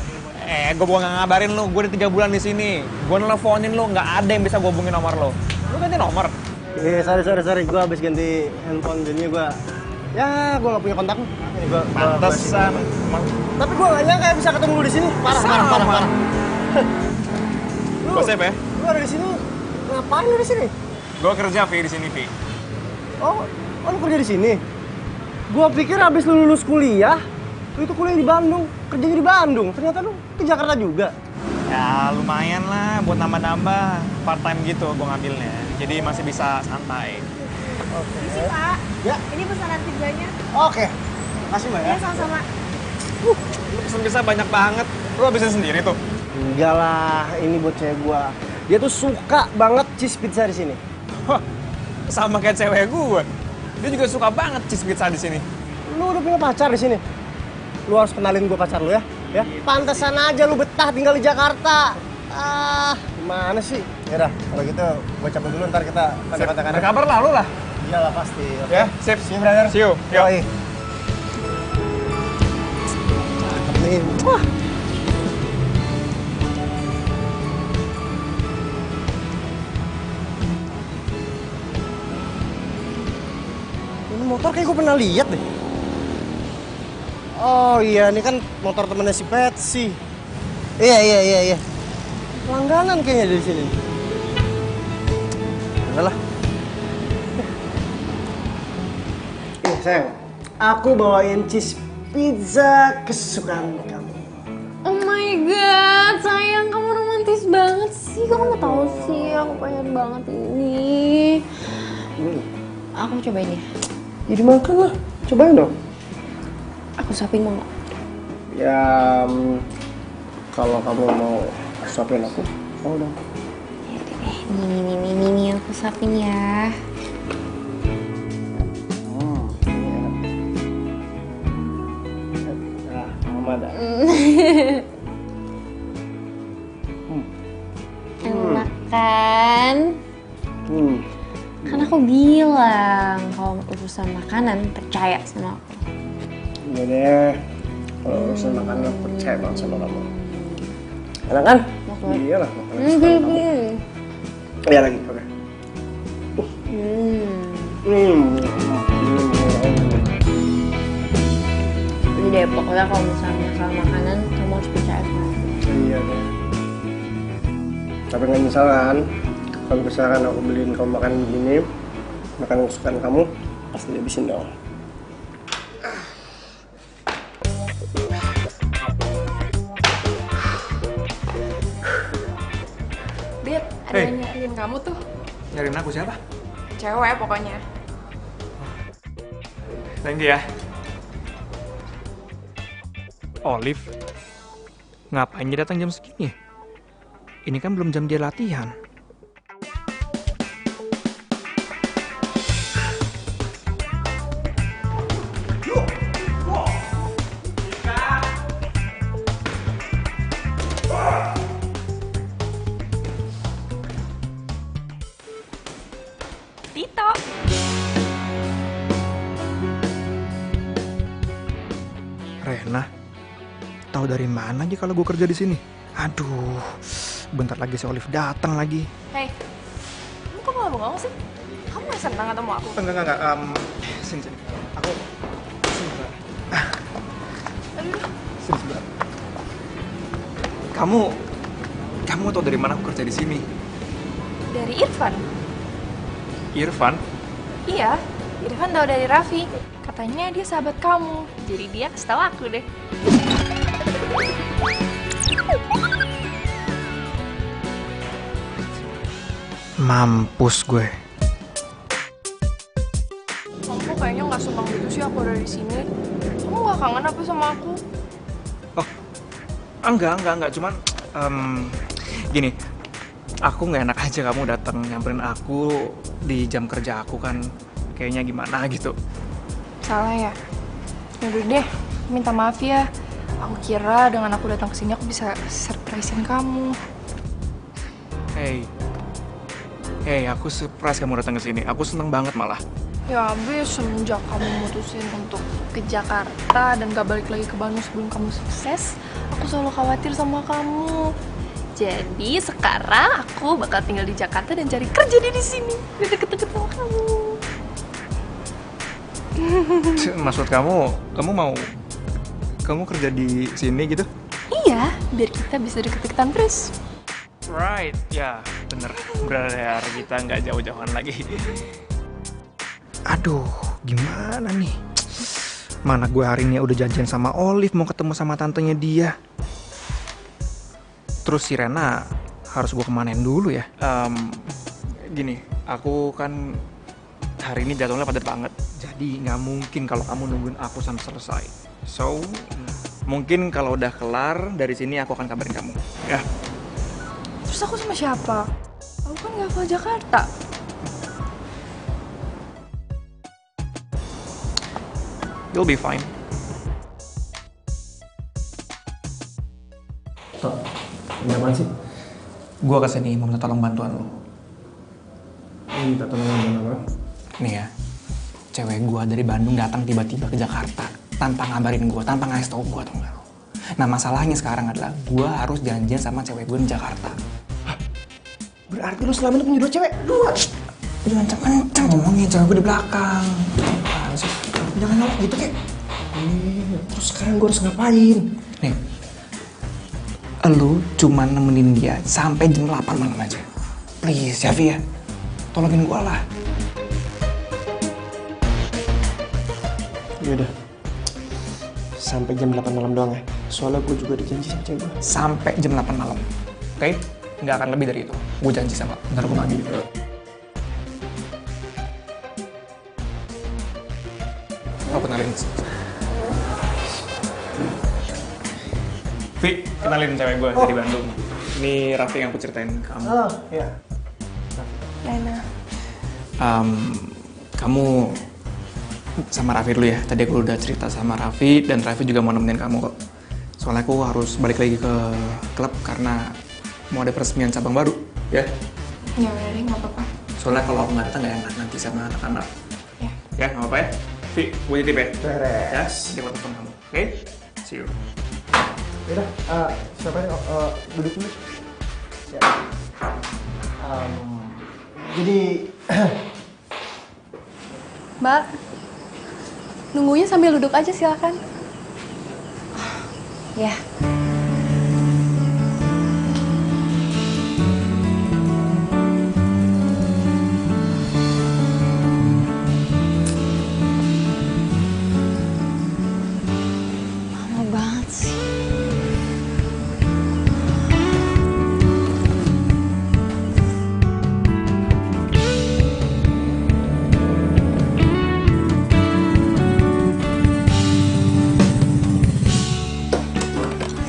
Gue bukan nggak ngabarin lu, gue udah 3 bulan di sini. Gue nelfonin lu, nggak ada yang bisa gue hubungin nomor lu. Lu ganti nomor? Sorry. Gua habis ganti handphone, jadinya gua gak punya kontak. Pantesan. Tapi gua gak nyangka bisa ketemu lu di sini. Parah. Gue siapa ya? Lu ada di sini. Ngapain lu di sini? Gue kerja di sini, Vi. Oh, lu kerja di sini? Gua pikir habis lu lulus kuliah, lu itu kuliah di Bandung, kerjanya di Bandung. Ternyata lu ke Jakarta juga. Ya lumayan lah buat nambah-nambah part time gitu gue ngambilnya. Jadi masih bisa santai. Oke. Ini sih Pak. Ya. Ini pesanan pizzanya. Oke. Makasih Mbak ya. Ya sama-sama. Lu pesen pizza banyak banget. Lu habisin sendiri tuh? Enggak lah, ini buat cewek gua. Dia tuh suka banget cheese pizza di sini. Wah, sama kayak cewek gue. Dia juga suka banget cheese pizza di sini. Lu udah punya pacar di sini? Lu harus kenalin gua pacar lu ya. Ya, pantesan aja lu betah tinggal di Jakarta. Gimana sih? Yaudah, kalau gitu gua cabut dulu, ntar kita kontak-kontakan. Berkabar lah lu lah. Iyalah pasti. Okay. Ya, sip. See you, brother. See you. Yoi. Cakep nih. Wah. Ini motor kayak gue pernah lihat deh. Oh iya, ini kan motor temennya si Patsy. Iya. Langganan kayaknya dari sini. Enggak lah. Sayang, aku bawain cheese pizza kesukaan kamu. Oh my god, sayang, kamu romantis banget sih. Kamu gak tahu sih, aku pengen banget ini. Aku cobain ya. Jadi makan lah, cobain dong. Aku suapin mau gak? Ya, kalau kamu mau suapin aku, mau dong. Nih, aku suapin ya. Enak kan? Kan aku bilang kalau urusan makanan percaya sama aku. Iya deh, kalau urusan makanan aku percaya banget sama kamu. Enak kan? Iya lah, makanan kesukaan kamu. Iya lagi, oke. Jadi deh, pokoknya kalau misalnya masalah makanan, kamu harus percaya sama aku. Iya deh. Tapi nggak misalkan, kalau misalkan aku beliin kamu makan begini, makanan kesukaan kamu, pasti dihabisin dong. Dit, ada yang nyariin kamu tuh. Nyariin aku siapa? Cewek pokoknya. Thank you ya. Olive, ngapain dia datang jam segini? Ini kan belum jam dia latihan. Tito. Rena, tahu dari mana aja kalau gue kerja di sini. Aduh, bentar lagi si Olive datang lagi. Hei, kamu kok malah bengong sih? Kamu gak senang ketemu aku? Enggak. Sini. Aku sini sebentar. Sini sebentar. Kamu tahu dari mana aku kerja di sini? Dari Irfan. Irfan? Iya, Irfan tahu dari Raffi. Katanya dia sahabat kamu. Jadi dia kasih tahu aku deh. Mampus gue. Kamu kayaknya nggak senang gitu sih aku ada di sini. Kamu nggak kangen apa sama aku? Oh, enggak. Cuman gini, aku nggak enak aja kamu datang nyamperin aku di jam kerja aku kan. Kayaknya gimana gitu. Salah ya? Yaudah deh, minta maaf ya. Aku kira dengan aku datang ke sini aku bisa surprisein kamu. Hey, aku surprise kamu datang ke sini. Aku seneng banget malah. Ya abis semenjak kamu mutusin untuk ke Jakarta dan gak balik lagi ke Bandung sebelum kamu sukses, aku selalu khawatir sama kamu. Jadi sekarang aku bakal tinggal di Jakarta dan cari kerja di sini. Biar deket-deket sama kamu. Maksud kamu mau kerja di sini gitu? Iya, biar kita bisa deket-deketan terus. Right, ya bener. Biar kita nggak jauh-jauhan lagi. Aduh, gimana nih? Mana gue hari ini udah janjian sama Olive mau ketemu sama tantenya dia. Terus si Rena harus gue kemanain dulu ya? Gini, aku kan hari ini jadwalnya padat banget. Jadi nggak mungkin kalau kamu nungguin aku sampai selesai. So, mungkin kalau udah kelar dari sini aku akan kabarin kamu. Ya. Terus aku sama siapa? Aku kan gak hafal Jakarta. You'll be fine. Tok, ini apaan sih? Gue kesini mau minta tolong bantuan lo. Minta tolong bantuan apa? Nih ya, cewek gue dari Bandung datang tiba-tiba ke Jakarta tanpa ngabarin gue, tanpa ngasih tau gue, tau gak lo? Nah masalahnya sekarang adalah gue harus janjian sama cewek gue di Jakarta. Berarti lu selama ini punya 2 cewek? 2? Jangan kenceng ngomongnya, cewek gue di belakang. Jangan nyolok gitu kek. Terus sekarang gue harus ngapain? Nih, lu cuma nemenin dia sampai jam 8 malam aja. Please ya Vi ya, tolongin gue lah. Yaudah, sampai jam 8 malam doang ya. Soalnya gue juga dijanji sama cewek gue. Sampai jam 8 malam, oke? Nggak akan lebih dari itu. Gue janji sama, ntar gue bagi. Aku kenalin. Vi, kenalin cewek gue dari Bandung. Ini Raffi yang aku ceritain ke kamu. Oh, iya. Rena. Kamu sama Raffi dulu ya. Tadi aku udah cerita sama Raffi dan Raffi juga mau nemenin kamu kok. Soalnya aku harus balik lagi ke klub karena mau ada peresmian cabang baru, ya? Ya udah deh, nggak apa-apa. Soalnya kalau aku nggak datang nggak enak nanti sama anak-anak. Ya. Ya, nggak apa-apa ya? Vi, gue titip ya? Beres. Ya, dia mau telepon kamu. Oke? See you. Yaudah, siapa nih? Duduk dulu. Ya. Jadi, Mbak, nunggunya sambil duduk aja silakan. Ya. Lama banget sih.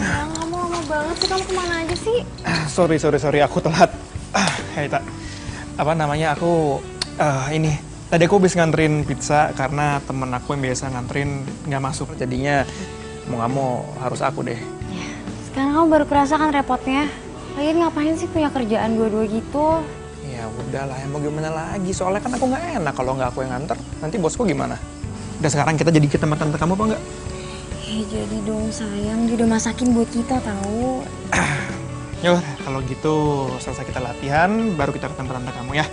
Kamu lama banget sih, kamu kemana aja sih? Sorry, aku telat. Hei, Tak. Apa namanya, aku ini tadi aku habis nganterin pizza karena temen aku yang biasa nganterin nggak masuk. Jadinya mau nggak mau harus aku deh. Ya, sekarang kamu baru kerasa kan repotnya. Lagian ngapain sih punya kerjaan dua-dua gitu? Ya udahlah, ya mau gimana lagi. Soalnya kan aku nggak enak kalau nggak aku yang nganter. Nanti bosku gimana? Udah sekarang kita jadi ke tempat tante kamu apa nggak? Ya jadi dong sayang, dia udah masakin buat kita tahu. Yaudah, kalau gitu selesai kita latihan, baru kita ketemu tante kamu ya.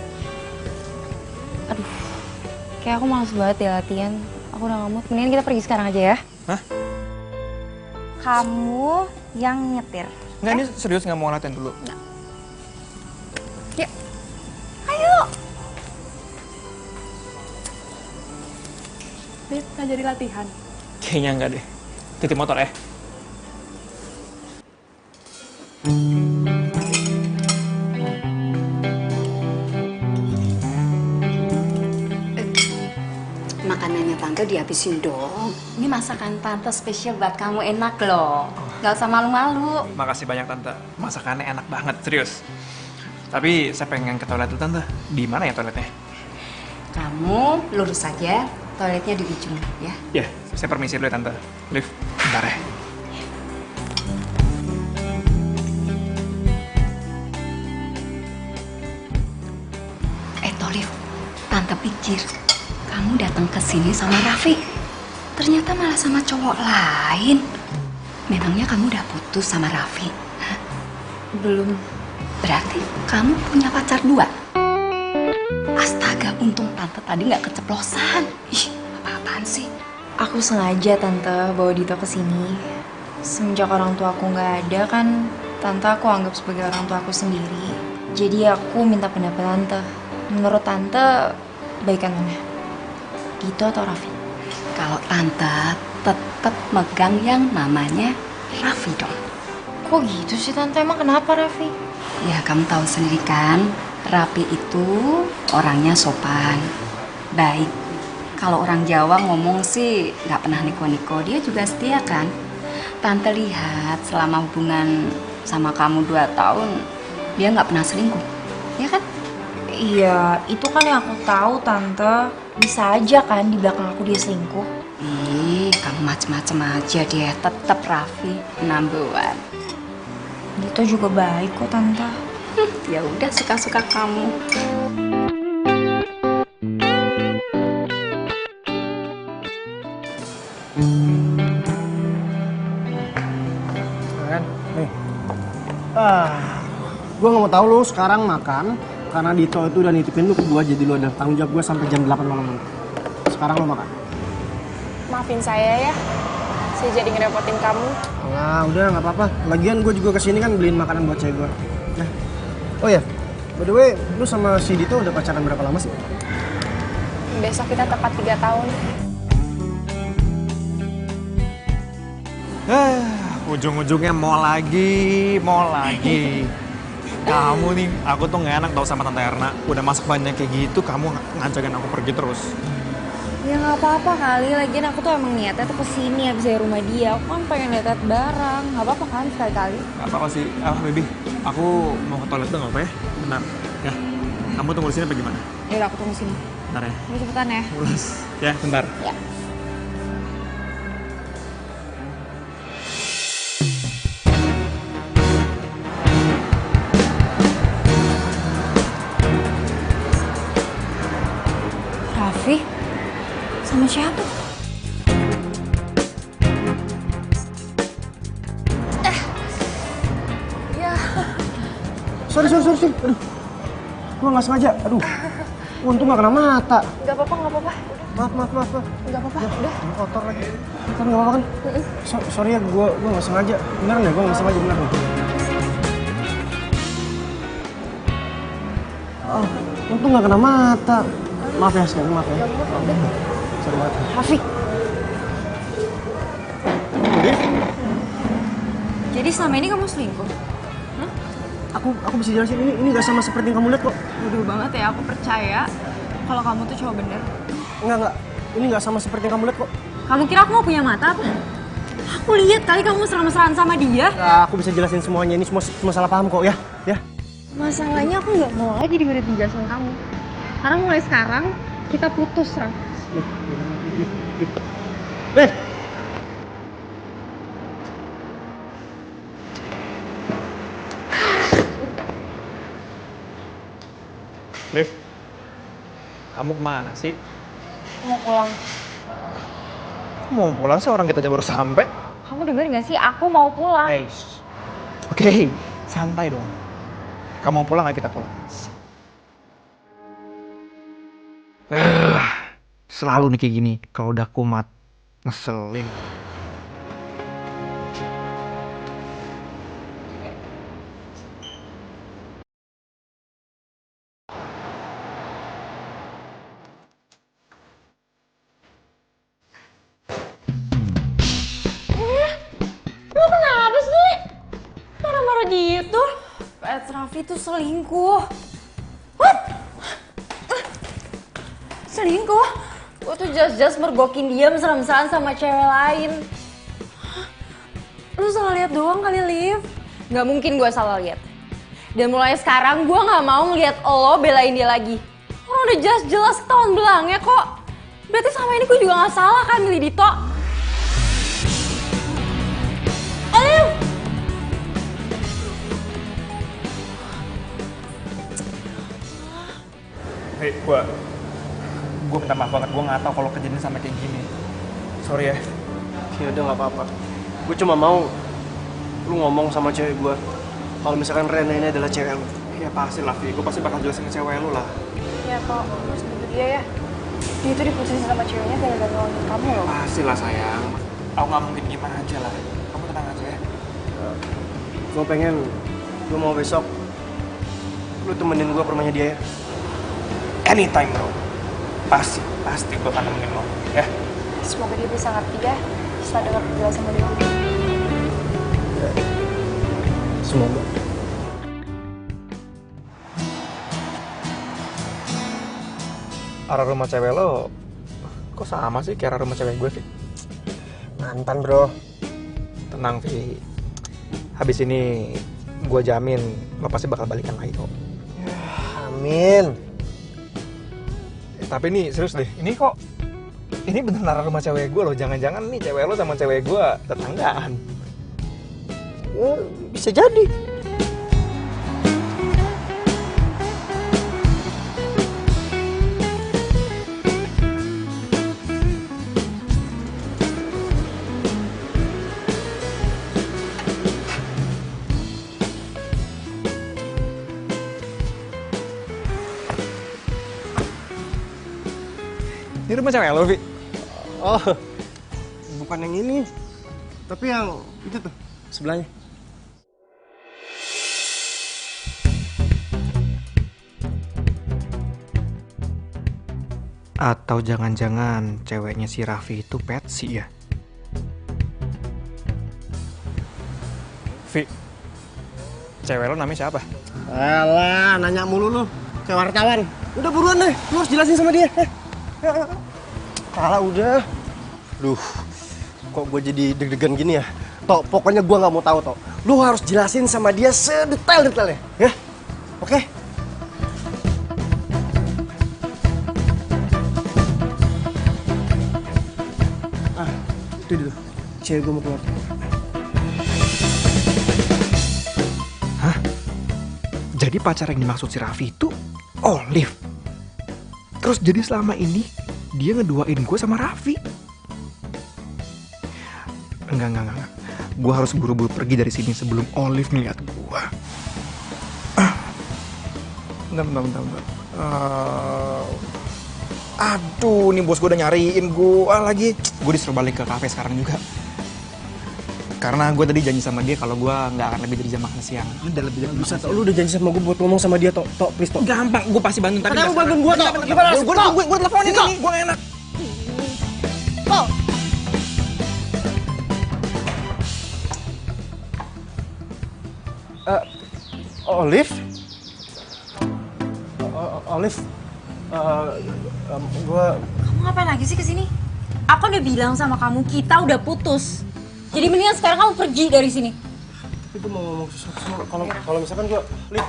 Aduh, kayak aku males banget ya latihan. Aku udah nggak mood, mendingan kita pergi sekarang aja ya. Hah? Kamu yang nyetir. Enggak, ini serius nggak mau latihan dulu? Nggak. Yuk, ayo. Beb, nggak jadi latihan. Kayaknya enggak deh. Titip motor ya. Makanannya tante dihabisin dong. Ini masakan tante spesial buat kamu, enak loh. Gak usah malu-malu. Makasih banyak tante. Masakannya enak banget, serius. Tapi saya pengen ke toilet dulu tante. Di mana ya toiletnya? Kamu lurus saja, toiletnya di ujung ya. Ya, saya permisi dulu ya tante. Liv, bentar ya. Liv, tante pikir kamu datang ke sini sama Raffi. Ternyata malah sama cowok lain. Memangnya kamu udah putus sama Raffi? Hah? Belum. Berarti kamu punya pacar 2? Astaga, untung tante tadi nggak keceplosan. Ih, apa-apaan sih? Aku sengaja tante bawa Dito ke sini. Semenjak orang tua aku nggak ada kan, tante aku anggap sebagai orang tua aku sendiri. Jadi aku minta pendapat tante. Menurut tante, baikan mana? Dito atau Raffi? Kalau tante tetap megang yang namanya Raffi dong. Kok gitu sih tante? Emang kenapa Raffi? Ya kamu tahu sendiri kan, Raffi itu orangnya sopan, baik. Kalau orang Jawa ngomong sih nggak pernah niko-niko, dia juga setia kan. Tante lihat selama hubungan sama kamu 2 tahun, dia nggak pernah selingkuh, ya kan? Iya, itu kan yang aku tahu tante. Bisa aja kan di belakang aku dia selingkuh. Ih, kamu macem-macem aja dia. Tetap Raffi number 1. Dito juga baik kok tante. Ya udah, suka-suka kamu. Kan? Nih. Gue nggak mau tahu lu sekarang makan karena Dito itu udah nitipin lu ke gue, jadi lu ada tanggung jawab gue sampai jam 8 malam nanti. Sekarang lu makan. Maafin saya ya, saya jadi ngerepotin kamu. Nah, udah nggak apa-apa. Lagian gue juga kesini kan beliin makanan buat cewek gue. Nah. Oh ya, by the way, lu sama si Dito udah pacaran berapa lama sih? Besok kita tepat 3 tahun. Ujung-ujungnya mau lagi. Kamu nih, aku tuh nggak enak tau sama Tante Erna. Udah masak banyak kayak gitu, kamu ngajakin aku pergi terus. Ya nggak apa-apa kali, lagian aku tuh emang niatnya tuh kesini abis dari rumah dia. Aku kan pengen lihat barang, nggak apa-apa kan sekali-kali. Gak apa-apa sih, baby. Aku mau ke toilet tuh nggak apa ya? Bentar, ya. Kamu tunggu di sini apa gimana? Yaudah aku tunggu sini. Bentar ya. Udah cepetan ya. Mulus. Ya, bentar. Ya. Raffi? Sama siapa? Ya. Sorry. Aduh. Gue nggak sengaja. Aduh. Untung nggak kena mata. Gak apa-apa. Maaf. Gak apa-apa, udah. Kotor lagi. Kan nggak apa-apa kan? Sorry ya, gue nggak sengaja. Beneran ya, gue nggak sengaja beneran. Oh, untung nggak kena mata. Maaf ya sekali, maaf ya. Sorry banget. Raffi. Jadi selama ini kamu selingkuh? Hah? Aku bisa jelasin, ini nggak sama seperti yang kamu lihat kok. Bodoh banget ya, aku percaya kalau kamu tuh cowok bener. Enggak. Ini nggak sama seperti yang kamu lihat kok. Kamu kira aku mau punya mata apa? Aku lihat kali kamu mesra-mesraan sama dia. Nah, aku bisa jelasin semuanya, ini semua salah paham kok ya. Masalahnya aku nggak mau lagi dengerin penjelasan kamu. Karena mulai sekarang kita putus, Raf. Liv, kamu kemana sih? Mau pulang. mau pulang sih, orang kita aja baru sampai. Kamu denger gak sih? Aku mau pulang. Oke, santai dong. Kamu mau pulang, ayo kita pulang. Selalu nih kayak gini, kalau udah kumat, ngeselin. Lo kenapa sih? Marah-marah gitu? Raffi tuh selingkuh. What? Selingkuh? Gue tuh just mergokin dia mesra-mesraan sama cewek lain. Lu salah lihat doang kali, Liv. Gak mungkin gue salah lihat. Dan mulai sekarang gue gak mau ngeliat lo belain dia lagi. Orang udah jelas ketahuan belangnya kok. Berarti selama ini gue juga gak salah kan milih Dito. Liv! Hei, gue minta maaf banget, gue nggak tahu kalau kejadian sampai kayak gini. Sorry ya. Ya udah nggak apa-apa. Gue cuma mau lu ngomong sama cewek gue kalau misalkan Rena ini adalah cewek lu. Ya pasti lah, Vi. Gue pasti bakal jelasin ke cewek lu lah. Ya kok, terus gitu dia ya. Dia itu diputusin sama ceweknya gara-gara nolongin kamu loh. Pasti lah sayang. Aku nggak mungkin gimana aja lah. Kamu tenang aja ya. Gue mau besok lu temenin gue ke rumahnya dia ya. Anytime bro. Pasti gue akan nemenin lo. Ya. Semoga dia bisa ngerti ya setelah dengar penjelasan dari kamu. Semoga. Arah rumah cewek lo kok sama sih kayak arah rumah cewek gue, Vi? Mantan bro. Tenang, Vi. Habis ini gue jamin lo pasti bakal balikan lagi kok. Amin. Tapi ini serius deh, ini bener arah rumah cewek gue loh. Jangan-jangan nih cewek lo sama cewek gue tetanggaan. Ya, bisa jadi. Ini rumah cewek lo, Vi? Oh, bukan yang ini. Tapi yang itu tuh, sebelahnya. Atau jangan-jangan ceweknya si Raffi itu Patsy ya? Vi, cewek lo namanya siapa? Alah, nanya mulu lu. Kayak wartawan. Udah buruan deh, lu harus jelasin sama dia. Kalah udah. Duh, kok gue jadi deg-degan gini ya? Tok, pokoknya gue nggak mau tahu Tok. Lu harus jelasin sama dia sedetail-detailnya, ya? Oke? Ah, itu dulu. Cewek gue mau keluar. Hah? Jadi pacar yang dimaksud si Raffi itu Olive? Terus jadi selama ini dia ngeduain gue sama Raffi? Enggak. Gue harus buru-buru pergi dari sini sebelum Olive ngeliat gue. Bentar. Aduh, nih bos gue udah nyariin gue lagi. Gue disuruh balik ke kafe sekarang juga. Karena gue tadi janji sama dia kalau gue nggak akan lebih dari jam makan siang. Udah lebih dari bisa, Tok. Lu udah janji sama gue buat ngomong sama dia, Tok. Tok, please, Tok. Gampang, gue pasti bantuin. Tapi lu bantuin gue, Tok. Gimana? Gue teleponin nih, gue gak enak. Tok. Olive? Olive? Kamu ngapain lagi sih kesini? Aku udah bilang sama kamu, kita udah putus. Jadi mendingan sekarang kamu pergi dari sini. Itu mau ngomong sesuatu kalau misalkan gue, Liv.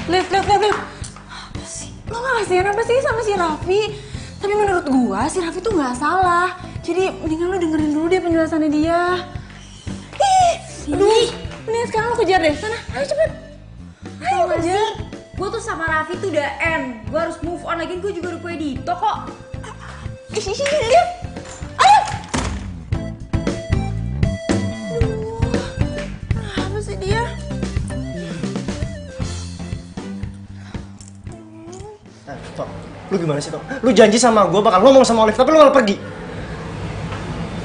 Liv. Apa sih? Lo gak kasihan apa sih sama si Raffi? Tapi menurut gua, si Raffi tuh gak salah. Jadi mendingan lo dengerin dulu deh penjelasannya dia. Aduh, mendingan sekarang lo kejar deh. Sana, ayo cepet. Ayo kejar. Gue tuh sama Raffi tuh udah end. Gue harus move on lagi, gue juga udah punya Dito kok. Lihat. Ayo. Apa sih dia? Tok, lu gimana sih, Tok? Lu janji sama gue bakal ngomong sama Olive, tapi lu malah pergi.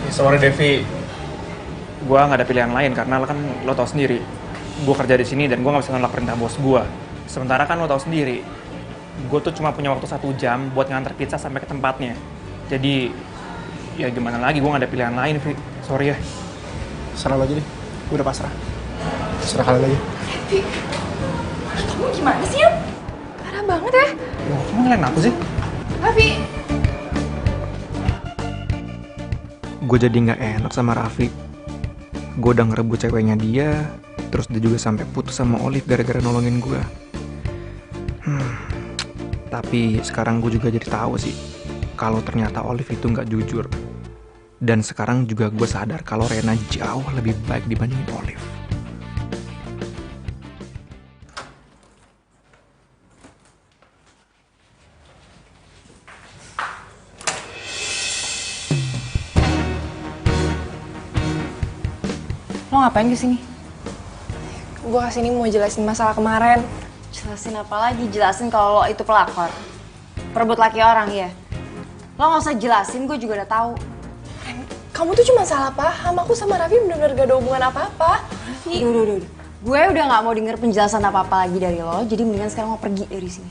Sorry Devi, gue nggak ada pilihan lain karena kan lo tau sendiri, gue kerja di sini dan gue nggak bisa nolak perintah bos gue. Sementara kan lo tau sendiri, gue tuh cuma punya waktu 1 jam buat nganter pizza sampai ke tempatnya. Jadi ya gimana lagi, gue nggak ada pilihan lain, Vi. Sorry ya. Serah lo aja deh, gue udah pasrah. Serah kalian aja. Devi, kamu gimana sih ya? Parah banget ya. Loh, kamu ngelain aku sih? Raffi. Gue jadi nggak enak sama Raffi. Gue udah ngerebut ceweknya dia, terus dia juga sampai putus sama Olive gara-gara nolongin gue. Tapi sekarang gue juga jadi tahu sih kalau ternyata Olive itu nggak jujur. Dan sekarang juga gue sadar kalau Rena jauh lebih baik dibandingin Olive. Lo ngapain kesini? Gue kesini mau jelasin masalah kemarin. Jelasin apa lagi? Jelasin kalau lo itu pelakor. Perebut laki orang ya. Lo nggak usah jelasin, gue juga udah tahu. Kamu tuh cuma salah paham. Aku sama Raffi bener-bener gak ada hubungan apa-apa. Udah. Gue udah nggak mau denger penjelasan apa-apa lagi dari lo. Jadi mendingan sekarang lo pergi dari sini.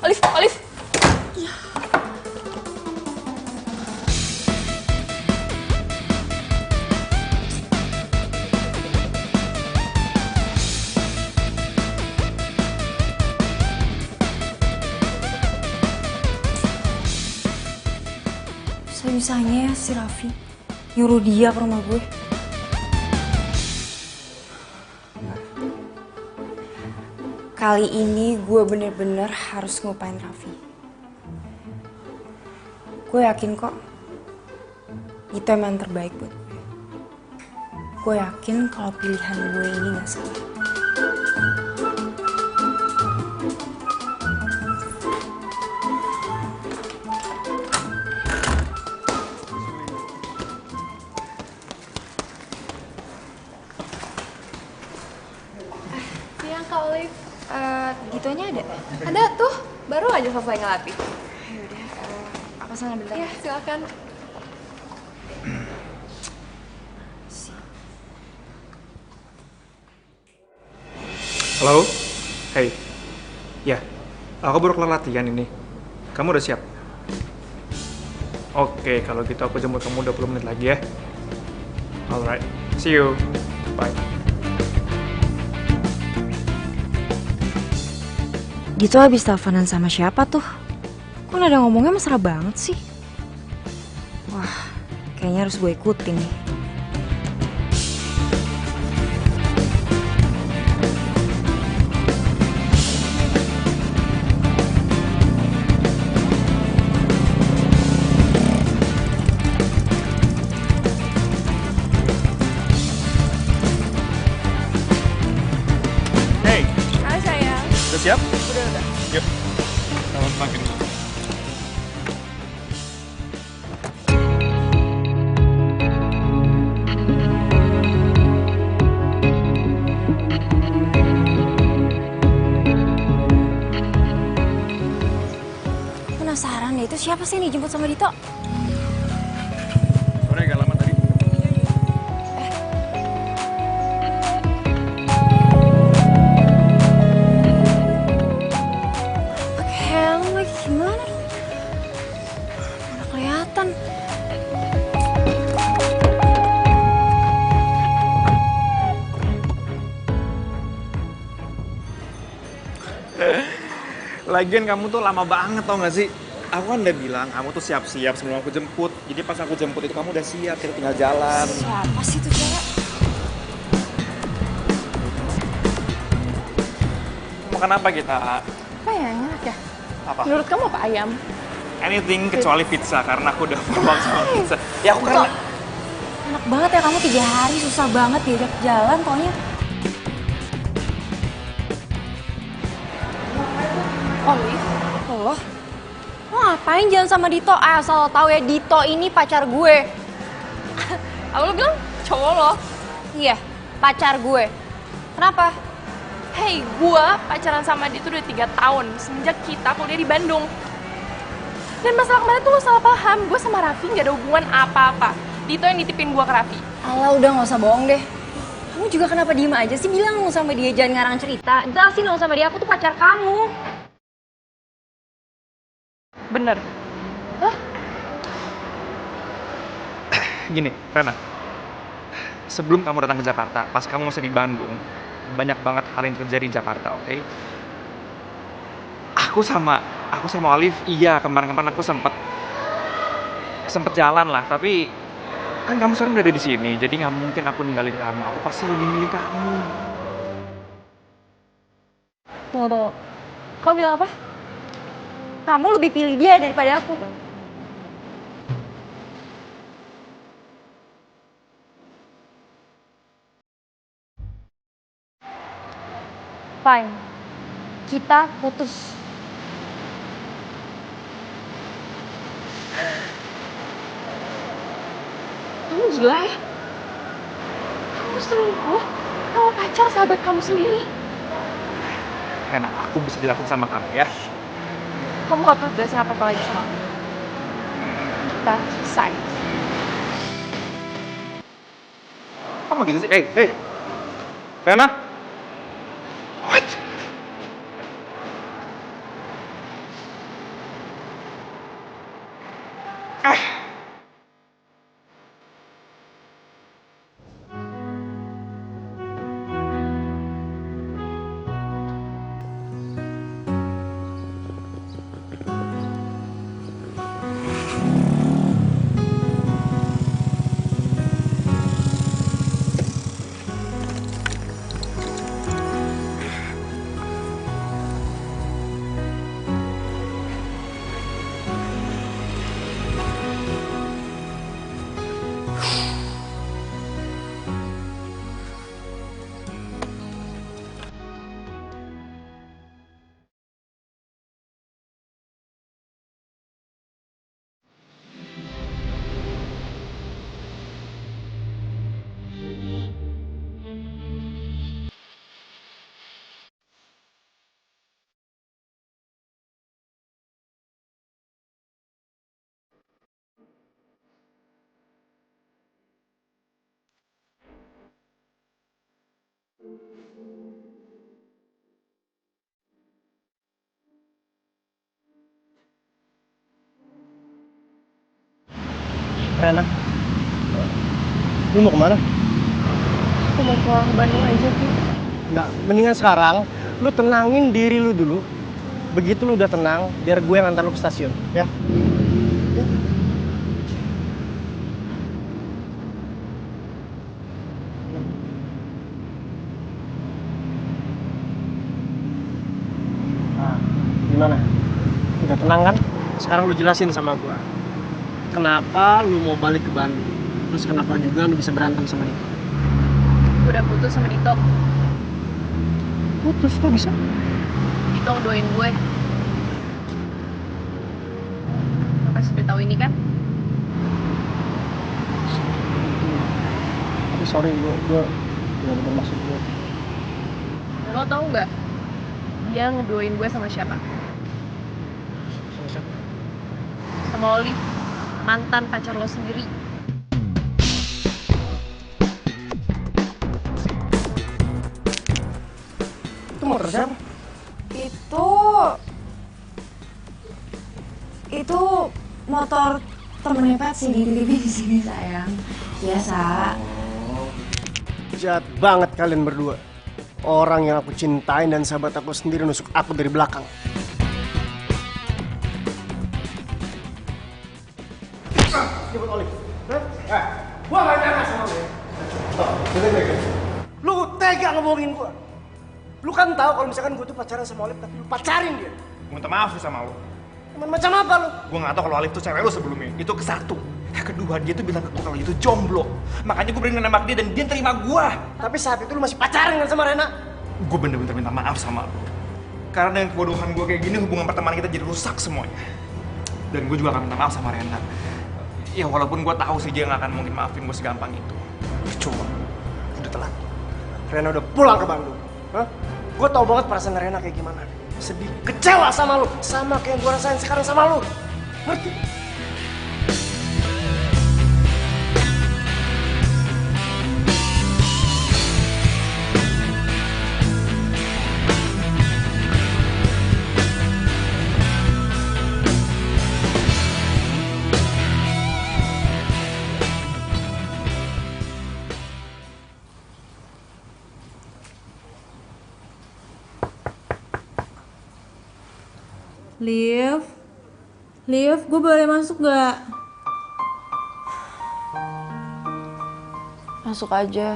Olive. Bisa-bisanya ya si Raffi nyuruh dia ke rumah gue. Kali ini gue bener-bener harus ngelupain Raffi. Gue yakin kok itu emang yang terbaik buat gue. Gue yakin kalau pilihan gue ini gak salah. Siang Kak Olive. Gitunya ada? Ada tuh, baru aja selesai ngelatih. Yaudah, aku sana bentar. Iya, silakan. Halo? Hey. Ya, aku baru kelar latihan ini. Kamu udah siap? Oke, kalau gitu aku jemput kamu 20 menit lagi ya. Alright, see you. Bye. Gitu habis teleponan sama siapa tuh? Kok nada ngomongnya mesra banget sih? Wah, kayaknya harus gue ikutin nih. Hey, Hai sayang. udah siap? Udah. Yuk, selamat makan. Penasaran deh, itu siapa sih nih jemput sama Dito? Sorry agak lama tadi. Pakai helm lagi, gimana dong? Mana kelihatan? Lagian kamu tuh lama banget tau gak sih? Aku kan udah bilang kamu tuh siap-siap sebelum aku jemput. Jadi pas aku jemput itu kamu udah siap, kita tinggal jalan. Siapa sih tuh cewek? Makan apa kita? Apa ya yang enak ya? Apa? Menurut kamu apa ayam? Anything kecuali pizza karena aku udah muak sama pizza. Ya aku kan. Enak banget ya kamu 3 hari susah banget diajak jalan pokoknya. Olive, Lo ngapain jalan sama Dito? Asal lo tahu ya, Dito ini pacar gue. apa lo bilang cowok lo? Iya, pacar gue. Kenapa? Hey, gue pacaran sama dia tuh udah 3 tahun semenjak kita kuliah di Bandung. Dan masalah kemarin tuh lo salah paham, gue sama Raffi gak ada hubungan apa-apa. Dito yang nitipin gue ke Raffi. Alah, udah gak usah bohong deh. Kamu juga kenapa diem aja sih? Bilang lo sama dia, jangan ngarang cerita. Jelasin lo sama dia, aku tuh pacar kamu. Bener. Hah? Gini, Rena. Sebelum kamu datang ke Jakarta, pas kamu masih di Bandung, banyak banget hal yang terjadi di Jakarta, oke? Aku sama Olive, iya kemarin-kemarin aku sempet jalan lah, tapi kan kamu sekarang udah ada di sini, jadi nggak mungkin aku ninggalin kamu. Aku pasti lebih milih kamu. Tunggu. Kau bilang apa? Kamu lebih pilih dia daripada aku. Fine. Kita putus. Kamu gila ya? Kamu selingkuh? Kamu pacar sahabat kamu sendiri? Rena, aku bisa dilakukan sama kamu ya. Kamu gak perlu jelasin apa-apa lagi sama aku. Kita selesai. Kamu gitu sih? Hey. Rena? What? Rena, lu mau kemana? Aku mau pulang ke Bandung aja, Pi. Nggak, mendingan sekarang lu tenangin diri lu dulu. Begitu lu udah tenang, biar gue yang antar lu ke stasiun, ya? Nah, gimana? Udah tenang kan? Sekarang lu jelasin sama gue. Kenapa lu mau balik ke Bandung? Terus kenapa juga lu bisa berantem sama dia? Gue udah putus sama Dito. Putus kok bisa? Dito ngedoain gue. Lo pasti udah tahu ini kan? Tapi sorry, gue nggak bermaksud gue. Lo tau nggak? Dia ngedoain gue sama siapa? Sama siapa? Sama Olive, mantan pacar lo sendiri. Itu motor siapa? Itu motor temennya Patsy dititipin di sini sayang. Biasa. Jahat banget kalian berdua. Orang yang aku cintain dan sahabat aku sendiri nusuk aku dari belakang. Jemput Olive. Gua gak nyangka sama lu. Lu tega ngebohongin gua. Lu kan tahu kalau misalkan gua tuh pacaran sama Olive, tapi lu pacarin dia. Gue minta maaf sih sama lo. Macam apa lu? Gue gak tau kalau Olive tuh cewek lo sebelumnya. Itu ke satu. Yang kedua, dia tuh bilang ke gue kalau itu jomblo. Makanya gue berani nembak dia dan dia terima gue. Tapi saat itu lu masih pacaran kan sama Rena? Gue bener-bener minta maaf sama lo. Karena dengan kebodohan gue kayak gini, hubungan pertemanan kita jadi rusak semuanya. Dan gue juga akan minta maaf sama Rena. Ya walaupun gue tahu sih dia nggak akan mungkin maafin gue segampang itu. Coba, udah telat. Rena udah pulang ke Bandung. Hah? Gue tau banget perasaan Rena kayak gimana. Sedih, kecewa sama lu. Sama kayak yang gue rasain sekarang sama lu. Ngerti? Liv, gue boleh masuk gak? Masuk aja.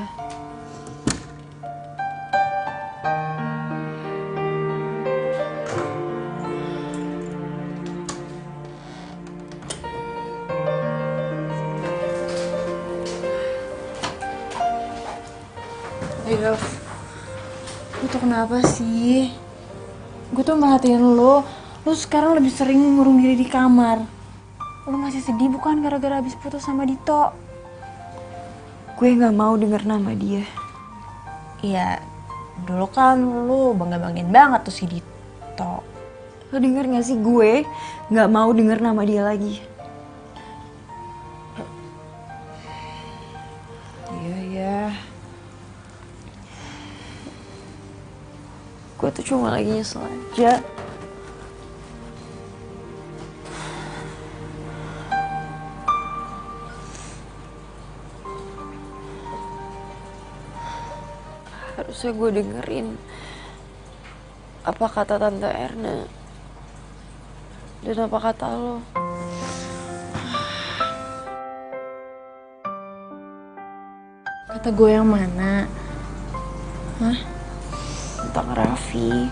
Liv, lu tuh kenapa sih? Gue tuh merhatiin lu sekarang lebih sering ngurung diri di kamar. Lu masih sedih bukan gara-gara habis putus sama Dito? Gue gak mau denger nama dia. Iya, dulu kan lu bangga-banggain banget tuh si Dito. Lo denger gak sih gue gak mau denger nama dia lagi. Iya. Gue tuh cuma lagi nyesel aja. Harusnya gue dengerin apa kata Tante Erna dan apa kata lo. Kata gue yang mana? Hah? Tentang Raffi.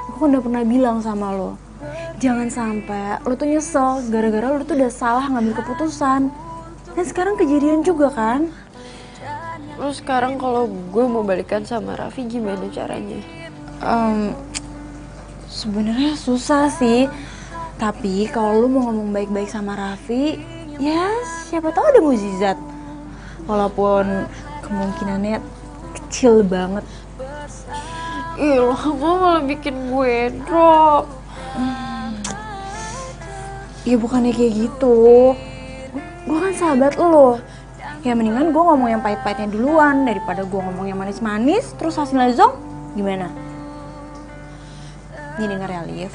Gue kan udah pernah bilang sama lo, jangan sampai lo tuh nyesel gara-gara lo tuh udah salah ngambil keputusan. Dan sekarang kejadian juga kan? Terus sekarang kalau gue mau balikan sama Raffi gimana caranya? Sebenarnya susah sih. Tapi kalau lu mau ngomong baik-baik sama Raffi, ya siapa tahu ada mukjizat. Walaupun kemungkinannya kecil banget. Ih, lo malah bikin gue drop. Ya bukannya kayak gitu. Gue kan sahabat lo. Ya mendingan gue ngomong yang pahit-pahitnya duluan daripada gue ngomong yang manis-manis terus hasilnya zonk. Gimana? Nih denger ya, Liv.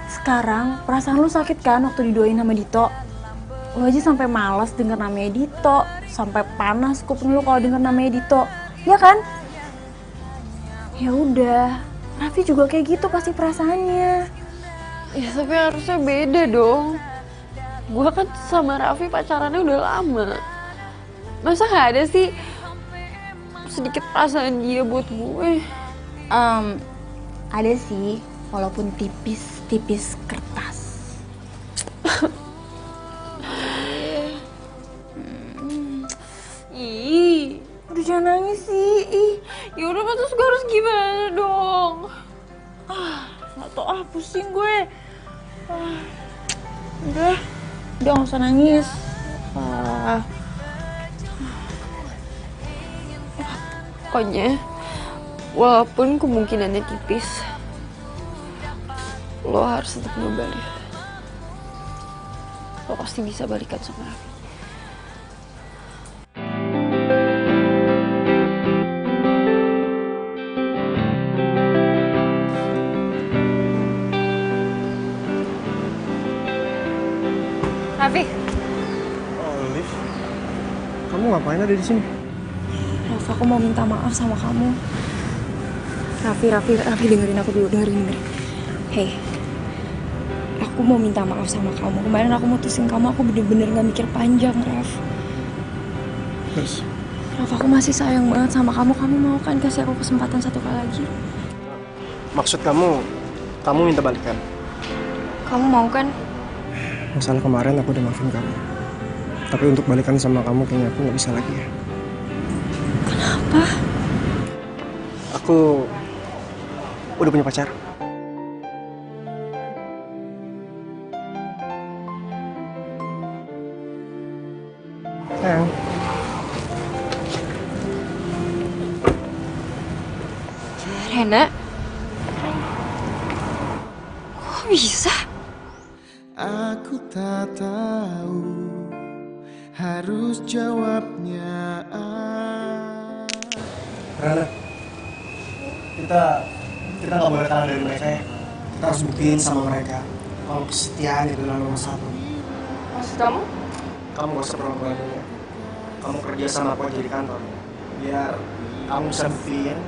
Sekarang perasaan lu sakit kan waktu didoain sama Dito? Lu aja sampai malas denger namanya Dito, sampai panas kuping lu kalau denger namanya Dito. Ya kan? Ya udah, Raffi juga kayak gitu pasti perasaannya. Ya tapi harusnya beda dong. Gue kan sama Raffi pacarannya udah lama. Masa gak ada sih sedikit perasaan dia buat gue? Ada sih, walaupun tipis-tipis kertas. Ih, udah jangan nangis sih. Ya udah, terus gue harus gimana dong? Gak tau pusing gue. Udah gak usah nangis. Pokoknya, walaupun kemungkinannya tipis, lo harus tetap nyoba ya. Lo pasti bisa balikan sama Raffi. Raffi. Liv, kamu ngapain ada di sini? Raff, aku mau minta maaf sama kamu. Raffi dengerin aku dulu, dengerin. Hey, aku mau minta maaf sama kamu. Kemarin aku mutusin kamu, aku bener-bener gak mikir panjang, Raff. Terus? Raff, aku masih sayang banget sama kamu. Kamu mau kan kasih aku kesempatan satu kali lagi? Maksud kamu minta balikan? Kamu mau kan? Masalah kemarin aku udah maafin kamu. Tapi untuk balikan sama kamu kayaknya aku gak bisa lagi ya. Kenapa? Aku udah punya pacar? Sayang. Rena? Kok bisa? Aku tak tahu harus jawabnya. Rana, kita nggak boleh kalah dari mereka ya. Kita harus buktiin sama mereka kalau kesetiaan itu nomor satu. Maksud kamu? Kamu gak usah pernah dulu. Kamu kerja sama aku aja di kantor, biar kamu bisa buktiin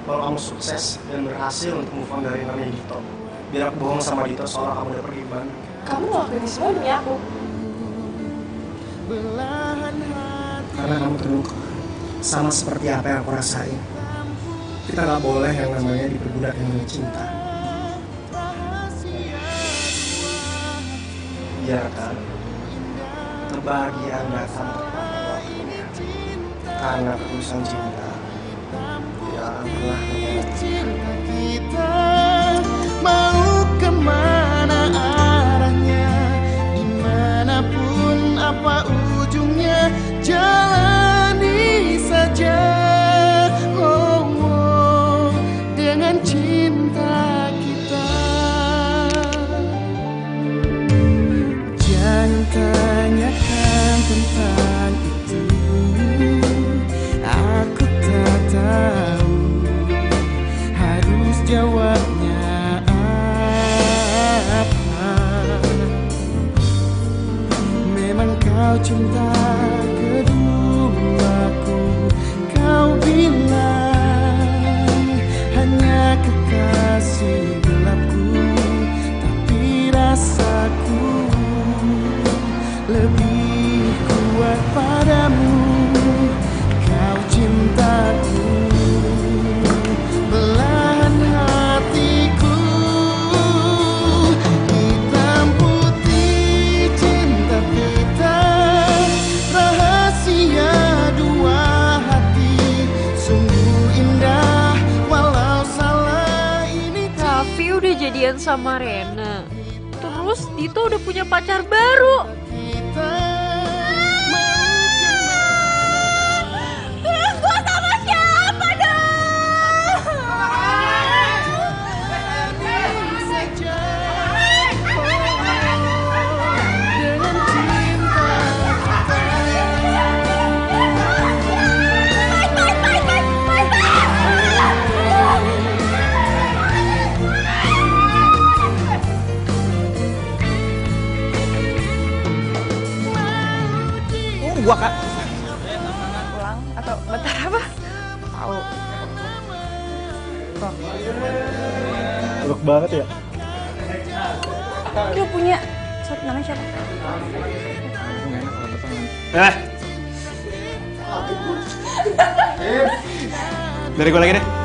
kalau kamu sukses dan berhasil untuk move on dari namanya Dito. Biar aku bohong sama Dito soal kamu udah pergi ban. Kamu ngelakuin ini semua demi aku. Karena kamu terluka, sama seperti apa yang aku rasain. Kita nggak boleh yang namanya diperbudak dengan cinta. Biarkan kebahagiaan datang tepat waktunya. Karena ketulusan cinta tidak akan pernah Cinta kita mau kemana arahnya, dimanapun apa ujungnya, jalani saja. Oh, oh, dengan cinta kita. Jangan tanyakan tentang itu, aku tak tahu harus jawabnya apa. Memang kau cinta keduaku, kau bilang hanya kekasih gelapku, tapi rasaku lebih kuat padamu. Kau cintaku, belahan hatiku, hitam putih cinta kita, rahasia dua hati, sungguh indah walau salah ini. Raffi udah jadian sama Rena. Terus Dito udah punya pacar baru. Terus gue sama siapa dong? Gua Kak. Pulang atau bentar apa? Tahu. Buruk banget ya. Lu punya namanya siapa? Dari gue lagi deh.